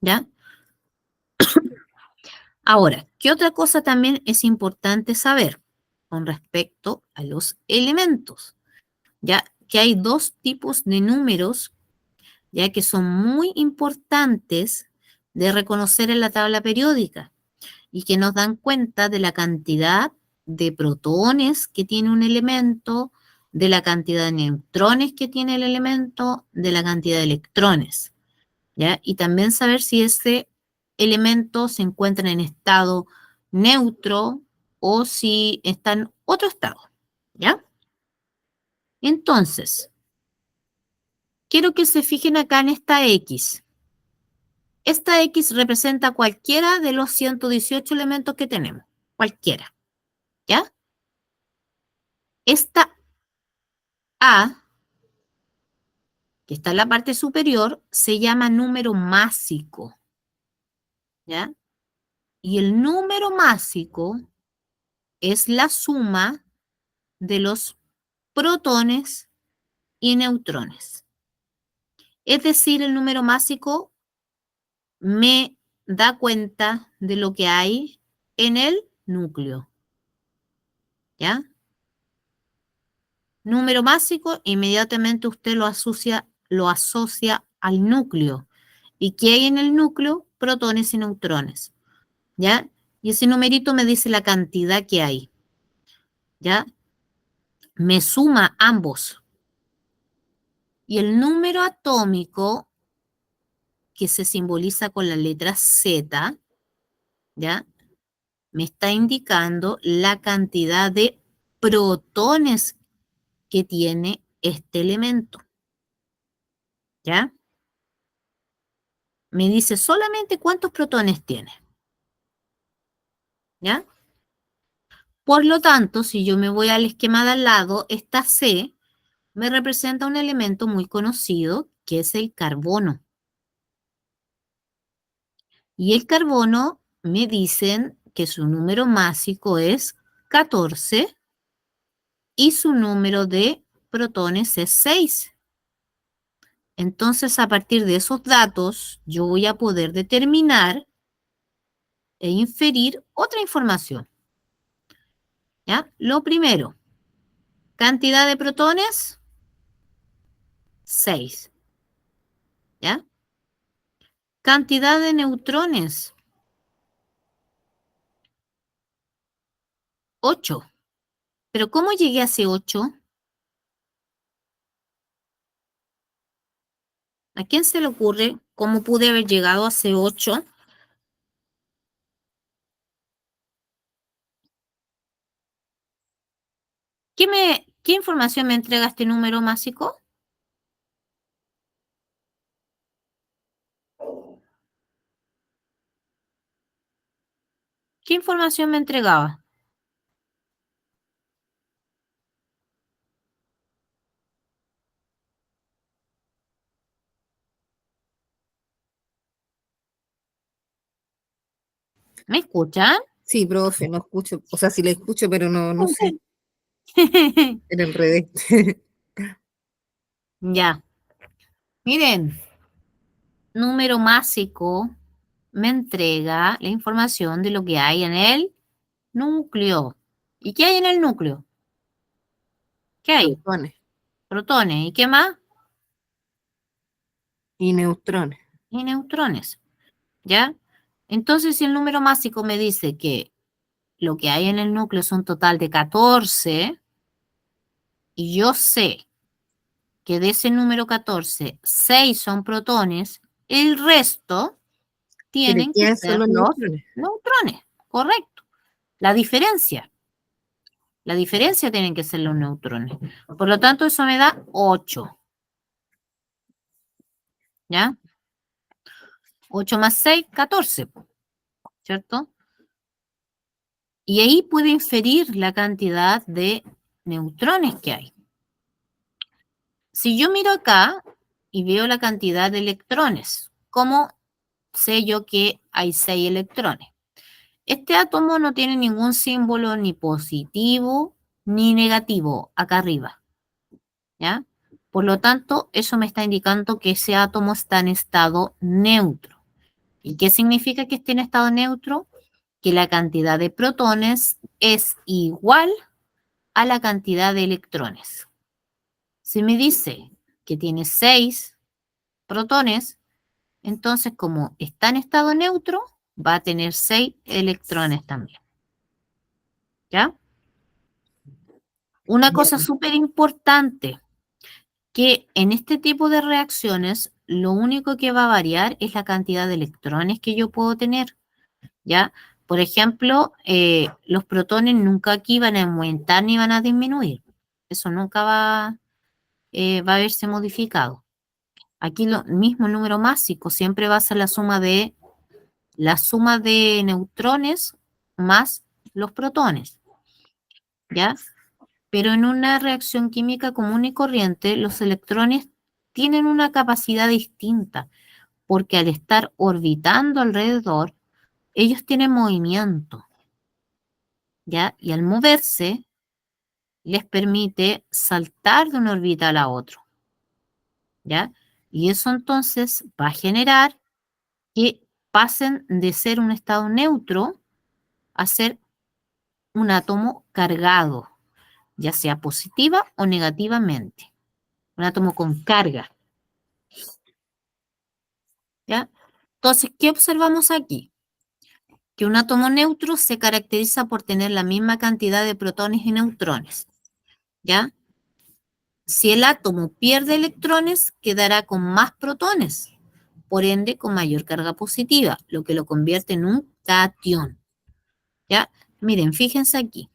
¿ya? Ahora, ¿qué otra cosa también es importante saber con respecto a los elementos? Ya que hay dos tipos de números, ya que son muy importantes de reconocer en la tabla periódica y que nos dan cuenta de la cantidad de protones que tiene un elemento, de la cantidad de neutrones que tiene el elemento, de la cantidad de electrones, ¿ya? Y también saber si ese elemento se encuentra en estado neutro o si está en otro estado, ¿ya? Entonces, quiero que se fijen acá en esta X. Esta X representa cualquiera de los 118 elementos que tenemos, cualquiera, ¿ya? Esta A, que está en la parte superior, se llama número másico, ¿ya? Y el número másico es la suma de los protones y neutrones. Es decir, el número másico me da cuenta de lo que hay en el núcleo, ¿ya? Número másico, inmediatamente usted lo asocia al núcleo. ¿Y qué hay en el núcleo? Protones y neutrones, ¿ya? Y ese numerito me dice la cantidad que hay, ¿ya? Me suma ambos. Y el número atómico, que se simboliza con la letra Z, ¿ya? Me está indicando la cantidad de protones que tiene este elemento, ¿ya? Me dice solamente cuántos protones tiene, ¿ya? Por lo tanto, si yo me voy al esquema de al lado, esta C me representa un elemento muy conocido que es el carbono. Y el carbono me dicen que su número másico es 14 y su número de protones es 6. Entonces, a partir de esos datos, yo voy a poder determinar e inferir otra información, ¿ya? Lo primero, cantidad de protones, 6, ¿ya? Cantidad de neutrones, 8. Pero ¿cómo llegué a ese 8? ¿A quién se le ocurre cómo pude haber llegado a ese 8? ¿Qué información me entrega este número másico? ¿Qué información me entregaba? ¿Me escuchan? Sí, profe, no escucho, o sea, sí la escucho, pero no sé, era el revés. Ya, miren, número másico me entrega la información de lo que hay en el núcleo. ¿Y qué hay en el núcleo? ¿Qué hay? Protones Protones. ¿Y qué más? y neutrones. Y neutrones. ¿Ya? Entonces, si el número másico me dice que lo que hay en el núcleo es un total de 14, y yo sé que de ese número 14, 6 son protones, el resto Pero tienen que ¿qué son ser los los neutrones? neutrones, correcto. La diferencia, la diferencia tienen que ser los neutrones. Por lo tanto, eso me da 8, ¿ya? 8 más 6, 14, ¿cierto? Y ahí puede inferir la cantidad de neutrones que hay. Si yo miro acá y veo la cantidad de electrones, ¿cómo sé yo que hay 6 electrones? Este átomo no tiene ningún símbolo ni positivo ni negativo acá arriba, ¿ya? Por lo tanto, eso me está indicando que ese átomo está en estado neutro. ¿Y qué significa que esté en estado neutro? Que la cantidad de protones es igual a la cantidad de electrones. Si me dice que tiene 6 protones, entonces como está en estado neutro, va a tener 6 electrones también. ¿Ya? Una cosa súper importante, que en este tipo de reacciones, lo único que va a variar es la cantidad de electrones que yo puedo tener. ¿Ya? Por ejemplo, los protones nunca aquí van a aumentar ni van a disminuir. Eso nunca va a verse modificado. Aquí lo mismo, el número másico siempre va a ser la suma de neutrones más los protones, ¿ya? Pero en una reacción química común y corriente, los electrones tienen una capacidad distinta, porque al estar orbitando alrededor, ellos tienen movimiento, ¿ya? Y al moverse, les permite saltar de una órbita a la otra, ¿ya? Y eso entonces va a generar que pasen de ser un estado neutro a ser un átomo cargado, ya sea positiva o negativamente. Un átomo con carga, ¿ya? Entonces, ¿qué observamos aquí? Que un átomo neutro se caracteriza por tener la misma cantidad de protones y neutrones, ¿ya? Si el átomo pierde electrones, quedará con más protones, por ende con mayor carga positiva, lo que lo convierte en un catión, ¿ya? Miren, fíjense aquí.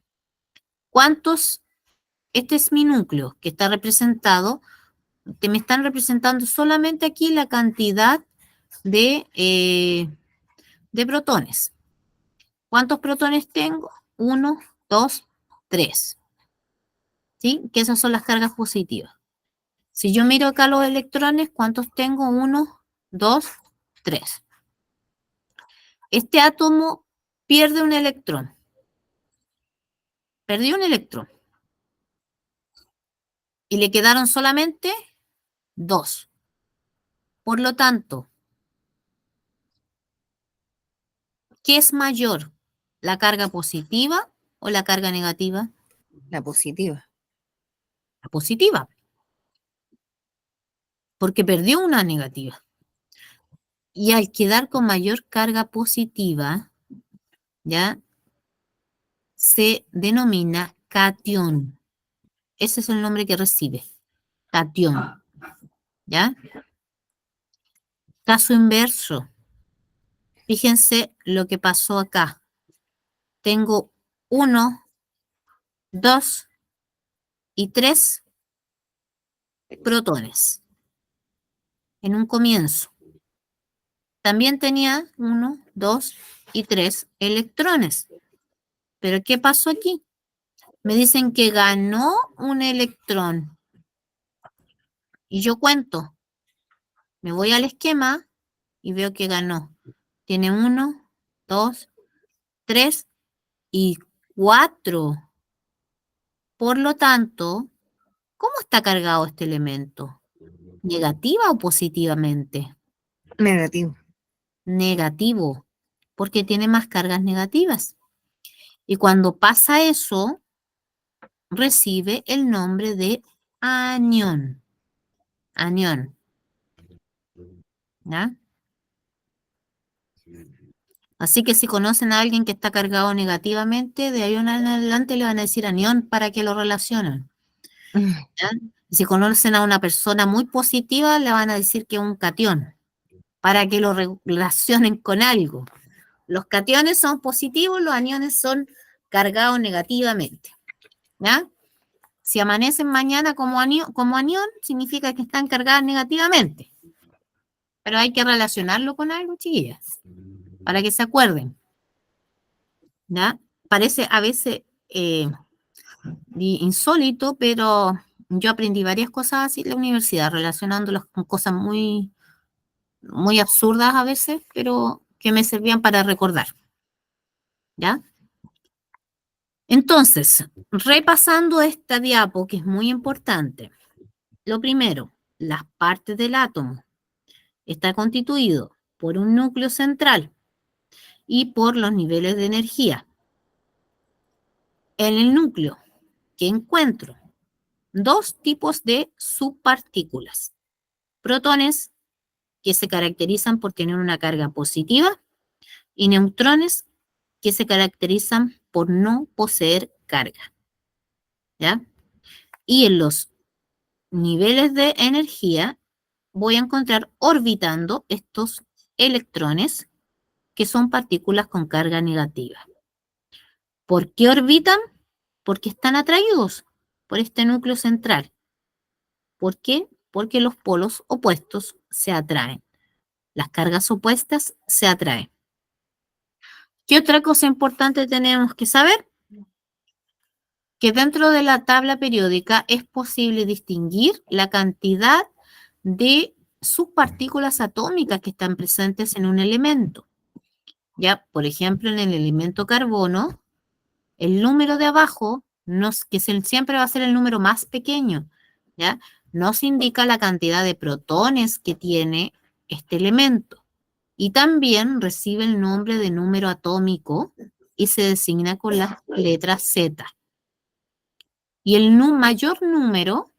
Este es mi núcleo que está representado, que me están representando solamente aquí la cantidad de protones. ¿Cuántos protones tengo? 1, 2, 3. ¿Sí? Que esas son las cargas positivas. Si yo miro acá los electrones, ¿cuántos tengo? 1, 2, 3. Este átomo pierde un electrón. Perdió un electrón. Y le quedaron solamente 2. Por lo tanto, ¿qué es mayor? ¿La carga positiva o la carga negativa? La positiva. La positiva, porque perdió una negativa. Y al quedar con mayor carga positiva, ¿ya? Se denomina catión. Ese es el nombre que recibe, catión, ¿ya? Caso inverso. Fíjense lo que pasó acá. Tengo 1, 2 y 3 protones en un comienzo. También tenía 1, 2 y 3 electrones. Pero ¿qué pasó aquí? Me dicen que ganó un electrón. Y yo cuento. Me voy al esquema y veo que ganó. Tiene 1, 2, 3 y 4. Por lo tanto, ¿cómo está cargado este elemento? ¿Negativa o positivamente? Negativo. Negativo, porque tiene más cargas negativas. Y cuando pasa eso, recibe el nombre de anión. Anión. ¿Ya? Así que si conocen a alguien que está cargado negativamente, de ahí en adelante le van a decir anión para que lo relacionen. ¿Ya? Y si conocen a una persona muy positiva, le van a decir que es un catión, para que lo relacionen con algo. Los cationes son positivos, los aniones son cargados negativamente. ¿Ya? Si amanecen mañana como anión, significa que están cargadas negativamente. pero hay que relacionarlo con algo, chiquillas, para que se acuerden, ¿ya? Parece a veces insólito, pero yo aprendí varias cosas así en la universidad, relacionándolas con cosas muy, muy absurdas a veces, pero que me servían para recordar, ¿ya? Entonces, repasando esta diapo, que es muy importante, lo primero, las partes del átomo. Está constituido por un núcleo central y por los niveles de energía. En el núcleo, ¿qué encuentro? Dos tipos de subpartículas. Protones, que se caracterizan por tener una carga positiva, y neutrones, que se caracterizan por no poseer carga. ¿Ya? Y en los niveles de energía voy a encontrar orbitando estos electrones, que son partículas con carga negativa. ¿Por qué orbitan? Porque están atraídos por este núcleo central. ¿Por qué? Porque los polos opuestos se atraen. Las cargas opuestas se atraen. ¿Qué otra cosa importante tenemos que saber? Que dentro de la tabla periódica es posible distinguir la cantidad de subpartículas atómicas que están presentes en un elemento. Ya, por ejemplo, en el elemento carbono, el número de abajo, que siempre va a ser el número más pequeño, ¿ya? Nos indica la cantidad de protones que tiene este elemento. Y también recibe el nombre de número atómico y se designa con la letra Z. Y el mayor número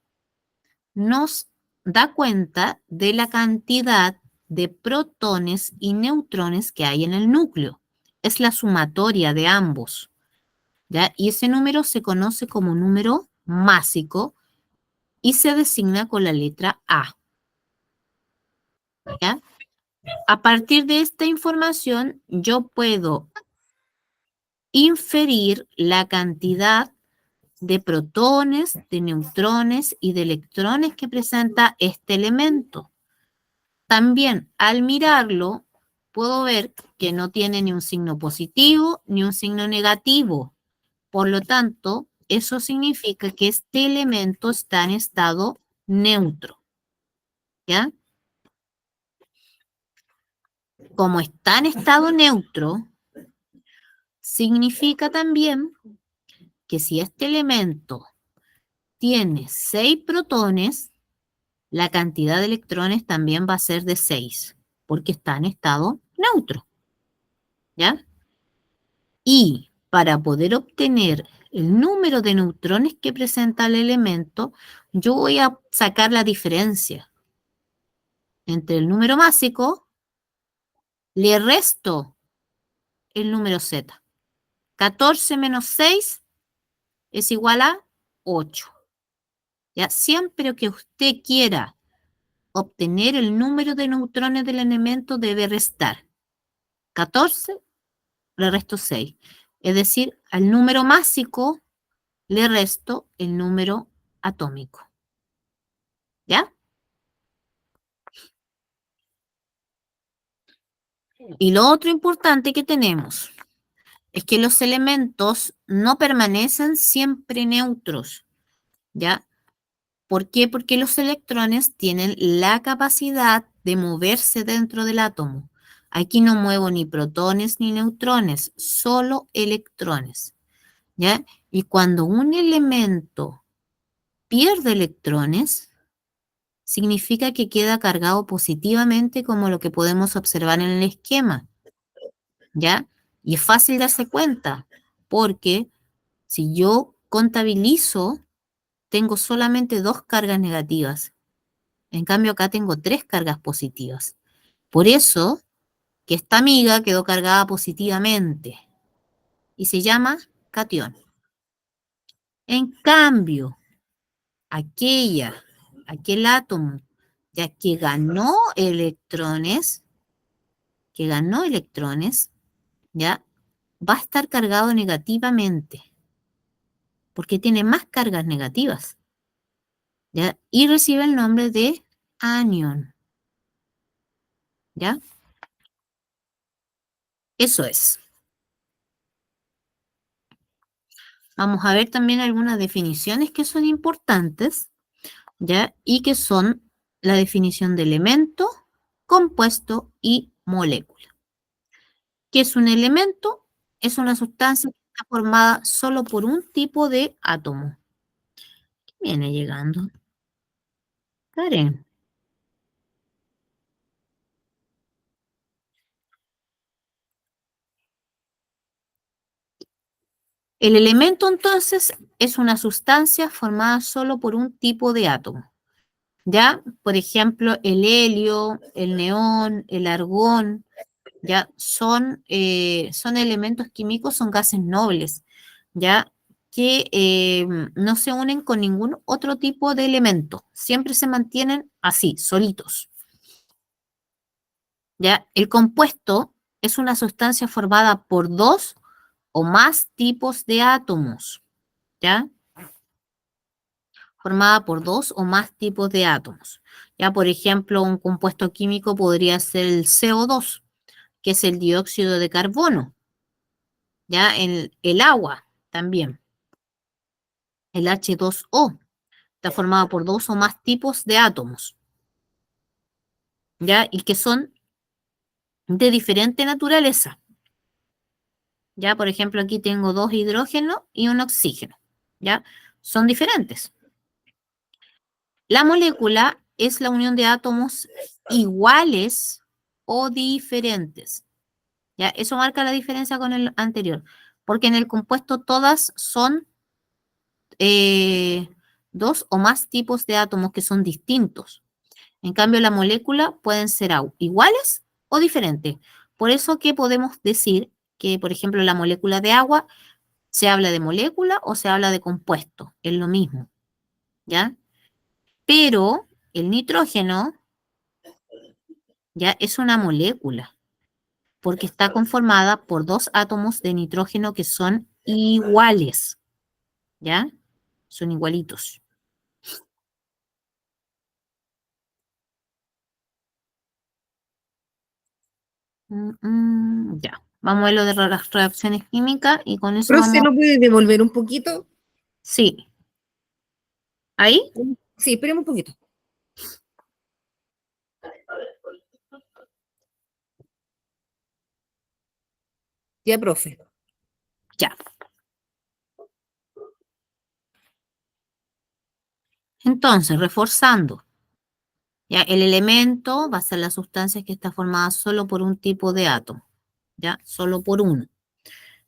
nos da cuenta de la cantidad de protones y neutrones que hay en el núcleo. Es la sumatoria de ambos, ¿ya? Y ese número se conoce como número másico y se designa con la letra A, ¿ya? A partir de esta información, yo puedo inferir la cantidad de protones, de neutrones y de electrones que presenta este elemento. También, al mirarlo, puedo ver que no tiene ni un signo positivo ni un signo negativo. Por lo tanto, eso significa que este elemento está en estado neutro, ¿ya? Como está en estado neutro, significa también que si este elemento tiene 6 protones, la cantidad de electrones también va a ser de 6, porque está en estado neutro, ¿ya? Y para poder obtener el número de neutrones que presenta el elemento, yo voy a sacar la diferencia entre el número másico, le resto el número Z. 14 menos 6 es igual a 8. ¿Ya? Siempre que usted quiera obtener el número de neutrones del elemento, debe restar 14, le resto 6. Es decir, al número másico le resto el número atómico. ¿Ya? Y lo otro importante que tenemos es que los elementos no permanecen siempre neutros, ¿ya? ¿Por qué? Porque los electrones tienen la capacidad de moverse dentro del átomo. Aquí no muevo ni protones ni neutrones, solo electrones, ¿ya? Y cuando un elemento pierde electrones, significa que queda cargado positivamente, como lo que podemos observar en el esquema, ¿ya? Y es fácil darse cuenta, porque si yo contabilizo, tengo solamente 2 cargas negativas. En cambio, acá tengo 3 cargas positivas. Por eso que esta amiga quedó cargada positivamente y se llama catión. En cambio, aquel átomo, ya que ganó electrones, ya va a estar cargado negativamente, porque tiene más cargas negativas, ¿ya? Y recibe el nombre de anión. ¿ya? Eso es. Vamos a ver también algunas definiciones que son importantes, ¿ya? Y que son la definición de elemento, compuesto y molécula. ¿Qué es un elemento? Es una sustancia que está formada solo por un tipo de átomo. Viene llegando. Karen. El elemento entonces es una sustancia formada solo por un tipo de átomo. ¿Ya? Por ejemplo, el helio, el neón, el argón, ¿ya? Son elementos químicos, son gases nobles, ¿ya? Que no se unen con ningún otro tipo de elemento, siempre se mantienen así, solitos, ¿ya? El compuesto es una sustancia formada por dos o más tipos de átomos, ¿ya? Formada por dos o más tipos de átomos. Ya, por ejemplo, un compuesto químico podría ser el CO2, que es el dióxido de carbono, ya, el agua también, el H2O, está formado por dos o más tipos de átomos, ya, y que son de diferente naturaleza. Ya, por ejemplo, aquí tengo dos hidrógenos y un oxígeno, ya, son diferentes. La molécula es la unión de átomos iguales o diferentes. ¿Ya? Eso marca la diferencia con el anterior, porque en el compuesto todas son dos o más tipos de átomos que son distintos. En cambio, la molécula pueden ser iguales o diferentes. Por eso que podemos decir que, por ejemplo, la molécula de agua se habla de molécula o se habla de compuesto, es lo mismo, ¿ya? Pero el nitrógeno ya es una molécula, porque está conformada por dos átomos de nitrógeno que son iguales, ¿ya? Son igualitos. Ya, vamos a ver lo de las reacciones químicas y con eso Profe, vamos, ¿lo puede devolver un poquito? sí, ahí, Sí, esperemos un poquito. Ya, profe. ya. Entonces, reforzando, ya, el elemento va a ser la sustancia que está formada solo por un tipo de átomo, ya, solo por uno.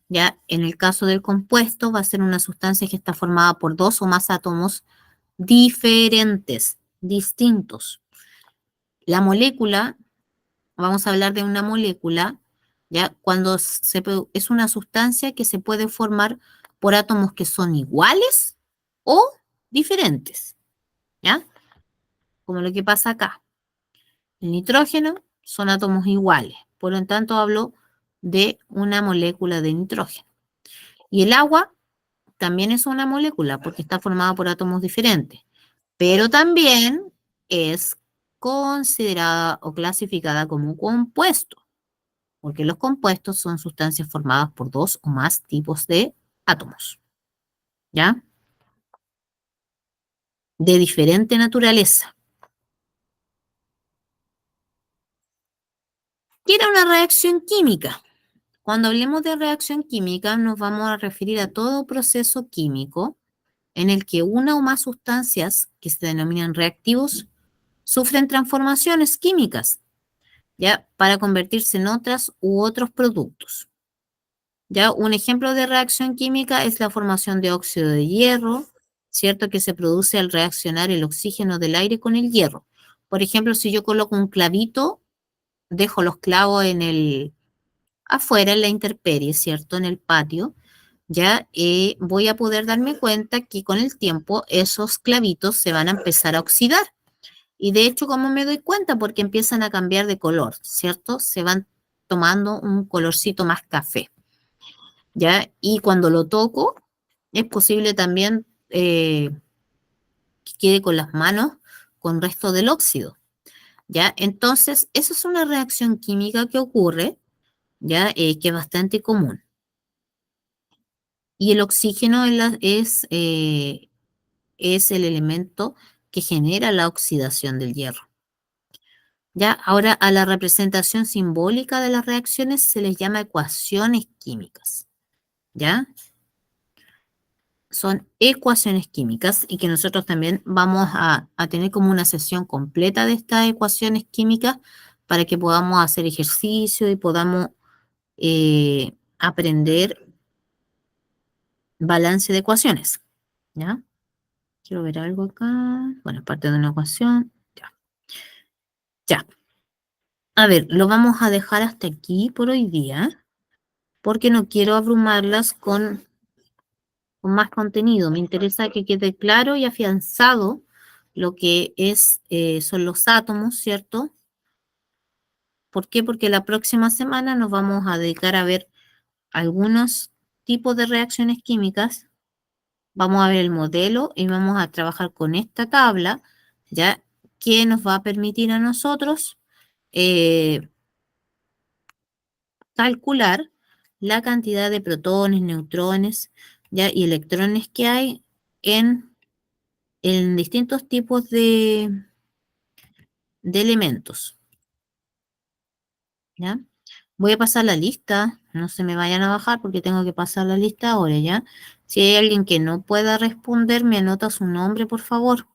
Ya, en el caso del compuesto va a ser una sustancia que está formada por dos o más átomos diferentes, distintos. La molécula, vamos a hablar de una molécula, ya, cuando es una sustancia que se puede formar por átomos que son iguales o diferentes, ¿ya? Como lo que pasa acá. El nitrógeno son átomos iguales, por lo tanto hablo de una molécula de nitrógeno. Y el agua también es una molécula porque está formada por átomos diferentes, pero también es considerada o clasificada como compuesto, porque los compuestos son sustancias formadas por dos o más tipos de átomos, ¿ya? De diferente naturaleza. ¿Qué era una reacción química? Cuando hablemos de reacción química nos vamos a referir a todo proceso químico en el que una o más sustancias que se denominan reactivos sufren transformaciones químicas, ¿ya? Para convertirse en otras u otros productos. ¿Ya? Un ejemplo de reacción química es la formación de óxido de hierro, ¿cierto? Que se produce al reaccionar el oxígeno del aire con el hierro. Por ejemplo, si yo coloco un clavito, dejo los clavos afuera, en la intemperie, ¿cierto? En el patio, ya voy a poder darme cuenta que con el tiempo esos clavitos se van a empezar a oxidar. Y de hecho, ¿cómo me doy cuenta? Porque empiezan a cambiar de color, ¿cierto? Se van tomando un colorcito más café, ¿ya? Y cuando lo toco, es posible también que quede con las manos con resto del óxido, ¿Ya? Entonces, eso es una reacción química que ocurre, ¿ya? Que es bastante común. Y el oxígeno es el elemento que genera la oxidación del hierro. ¿Ya? Ahora, a la representación simbólica de las reacciones se les llama ecuaciones químicas. ¿Ya? Son ecuaciones químicas y que nosotros también vamos a tener como una sesión completa de estas ecuaciones químicas para que podamos hacer ejercicio y podamos aprender balance de ecuaciones. ¿Ya? Quiero ver algo acá. Bueno, parte de una ecuación. Ya. Ya. A ver, lo vamos a dejar hasta aquí por hoy día, porque no quiero abrumarlas con más contenido. Me interesa que quede claro y afianzado lo que son los átomos, ¿cierto? ¿Por qué? Porque la próxima semana nos vamos a dedicar a ver algunos tipos de reacciones químicas. Vamos a ver el modelo y vamos a trabajar con esta tabla, ¿ya? Que nos va a permitir a nosotros eh, calcular la cantidad de protones, neutrones, ¿ya? Y electrones que hay en distintos tipos de elementos, ¿ya? Voy a pasar la lista, no se me vayan a bajar porque tengo que pasar la lista ahora, ¿ya? Si hay alguien que no pueda responder, me anota su nombre, por favor,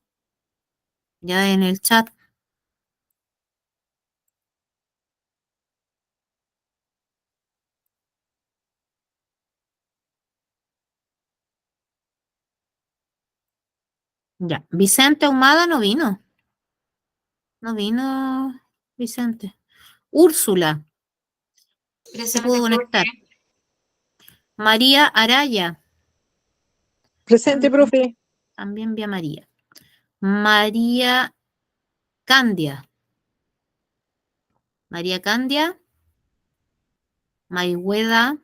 ya en el chat. Ya, Vicente Ahumada no vino, no vino Vicente. Úrsula, se pudo conectar. María Araya, Presente, profe. también vi a María. María Candia, María Candia, Mayhuaida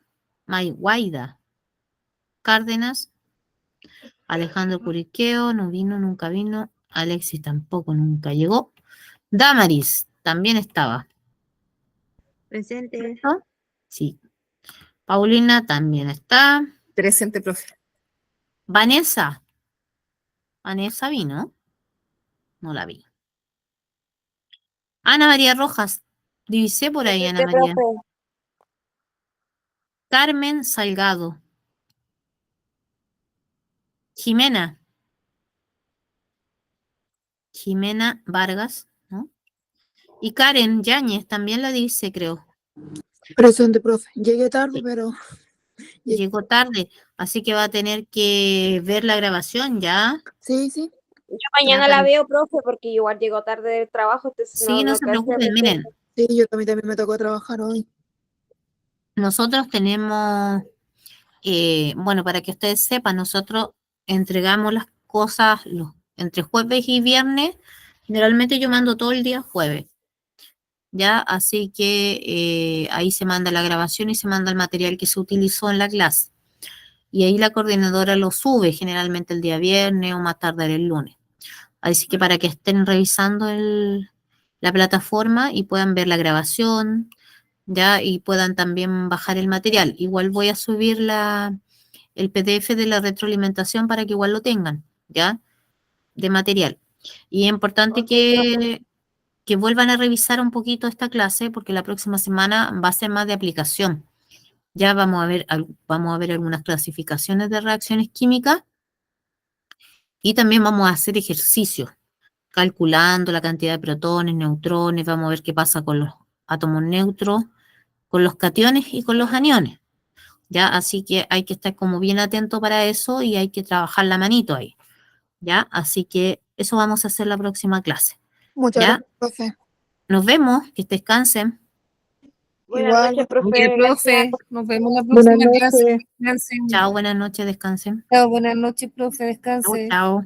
Cárdenas, Alejandro Curiqueo, no vino, nunca vino. Alexis tampoco, nunca llegó. Damaris, también estaba. Presente. ¿Cierto? Sí. Paulina también está. Presente, profe. Vanessa. Vanessa vino. No la vi. Ana María Rojas. Divisé por ahí, Ana Presente, María. profe. Carmen Salgado. Jimena. Jimena Vargas, ¿no? Y Karen Yáñez también la dice, creo. Presente, profe. Llegué tarde, pero Llegó tarde, así que va a tener que ver la grabación ya. sí, sí. Yo mañana la veo, profe, porque igual llego tarde del trabajo, entonces Sí, no se alcancé a preocupen, ver. miren, Sí, yo también me tocó trabajar hoy. nosotros tenemos, bueno, para que ustedes sepan, nosotros entregamos las cosas entre jueves y viernes. Generalmente yo mando todo el día jueves, ¿ya? Así que ahí se manda la grabación y se manda el material que se utilizó en la clase. Y ahí la coordinadora lo sube generalmente el día viernes o más tarde el lunes. Así que para que estén revisando la plataforma y puedan ver la grabación, ¿ya? Y puedan también bajar el material. Igual voy a subir el PDF de la retroalimentación para que igual lo tengan, ¿ya? De material. Y es importante que vuelvan a revisar un poquito esta clase porque la próxima semana va a ser más de aplicación. Ya vamos a ver algunas clasificaciones de reacciones químicas y también vamos a hacer ejercicios, calculando la cantidad de protones, neutrones, vamos a ver qué pasa con los átomos neutros, con los cationes y con los aniones. ¿Ya? Así que hay que estar como bien atento para eso y hay que trabajar la manito ahí, ¿ya? Así que eso vamos a hacer la próxima clase, Muchas ¿ya? gracias, profe. Nos vemos, que descansen. Buenas Igual, noches, Ok, profe. profe. Nos vemos la Buenas próxima clase. noches. Descansen. Chao, buenas noches, descansen. Chao, buenas noches, profe. Chao, Descanse. chao.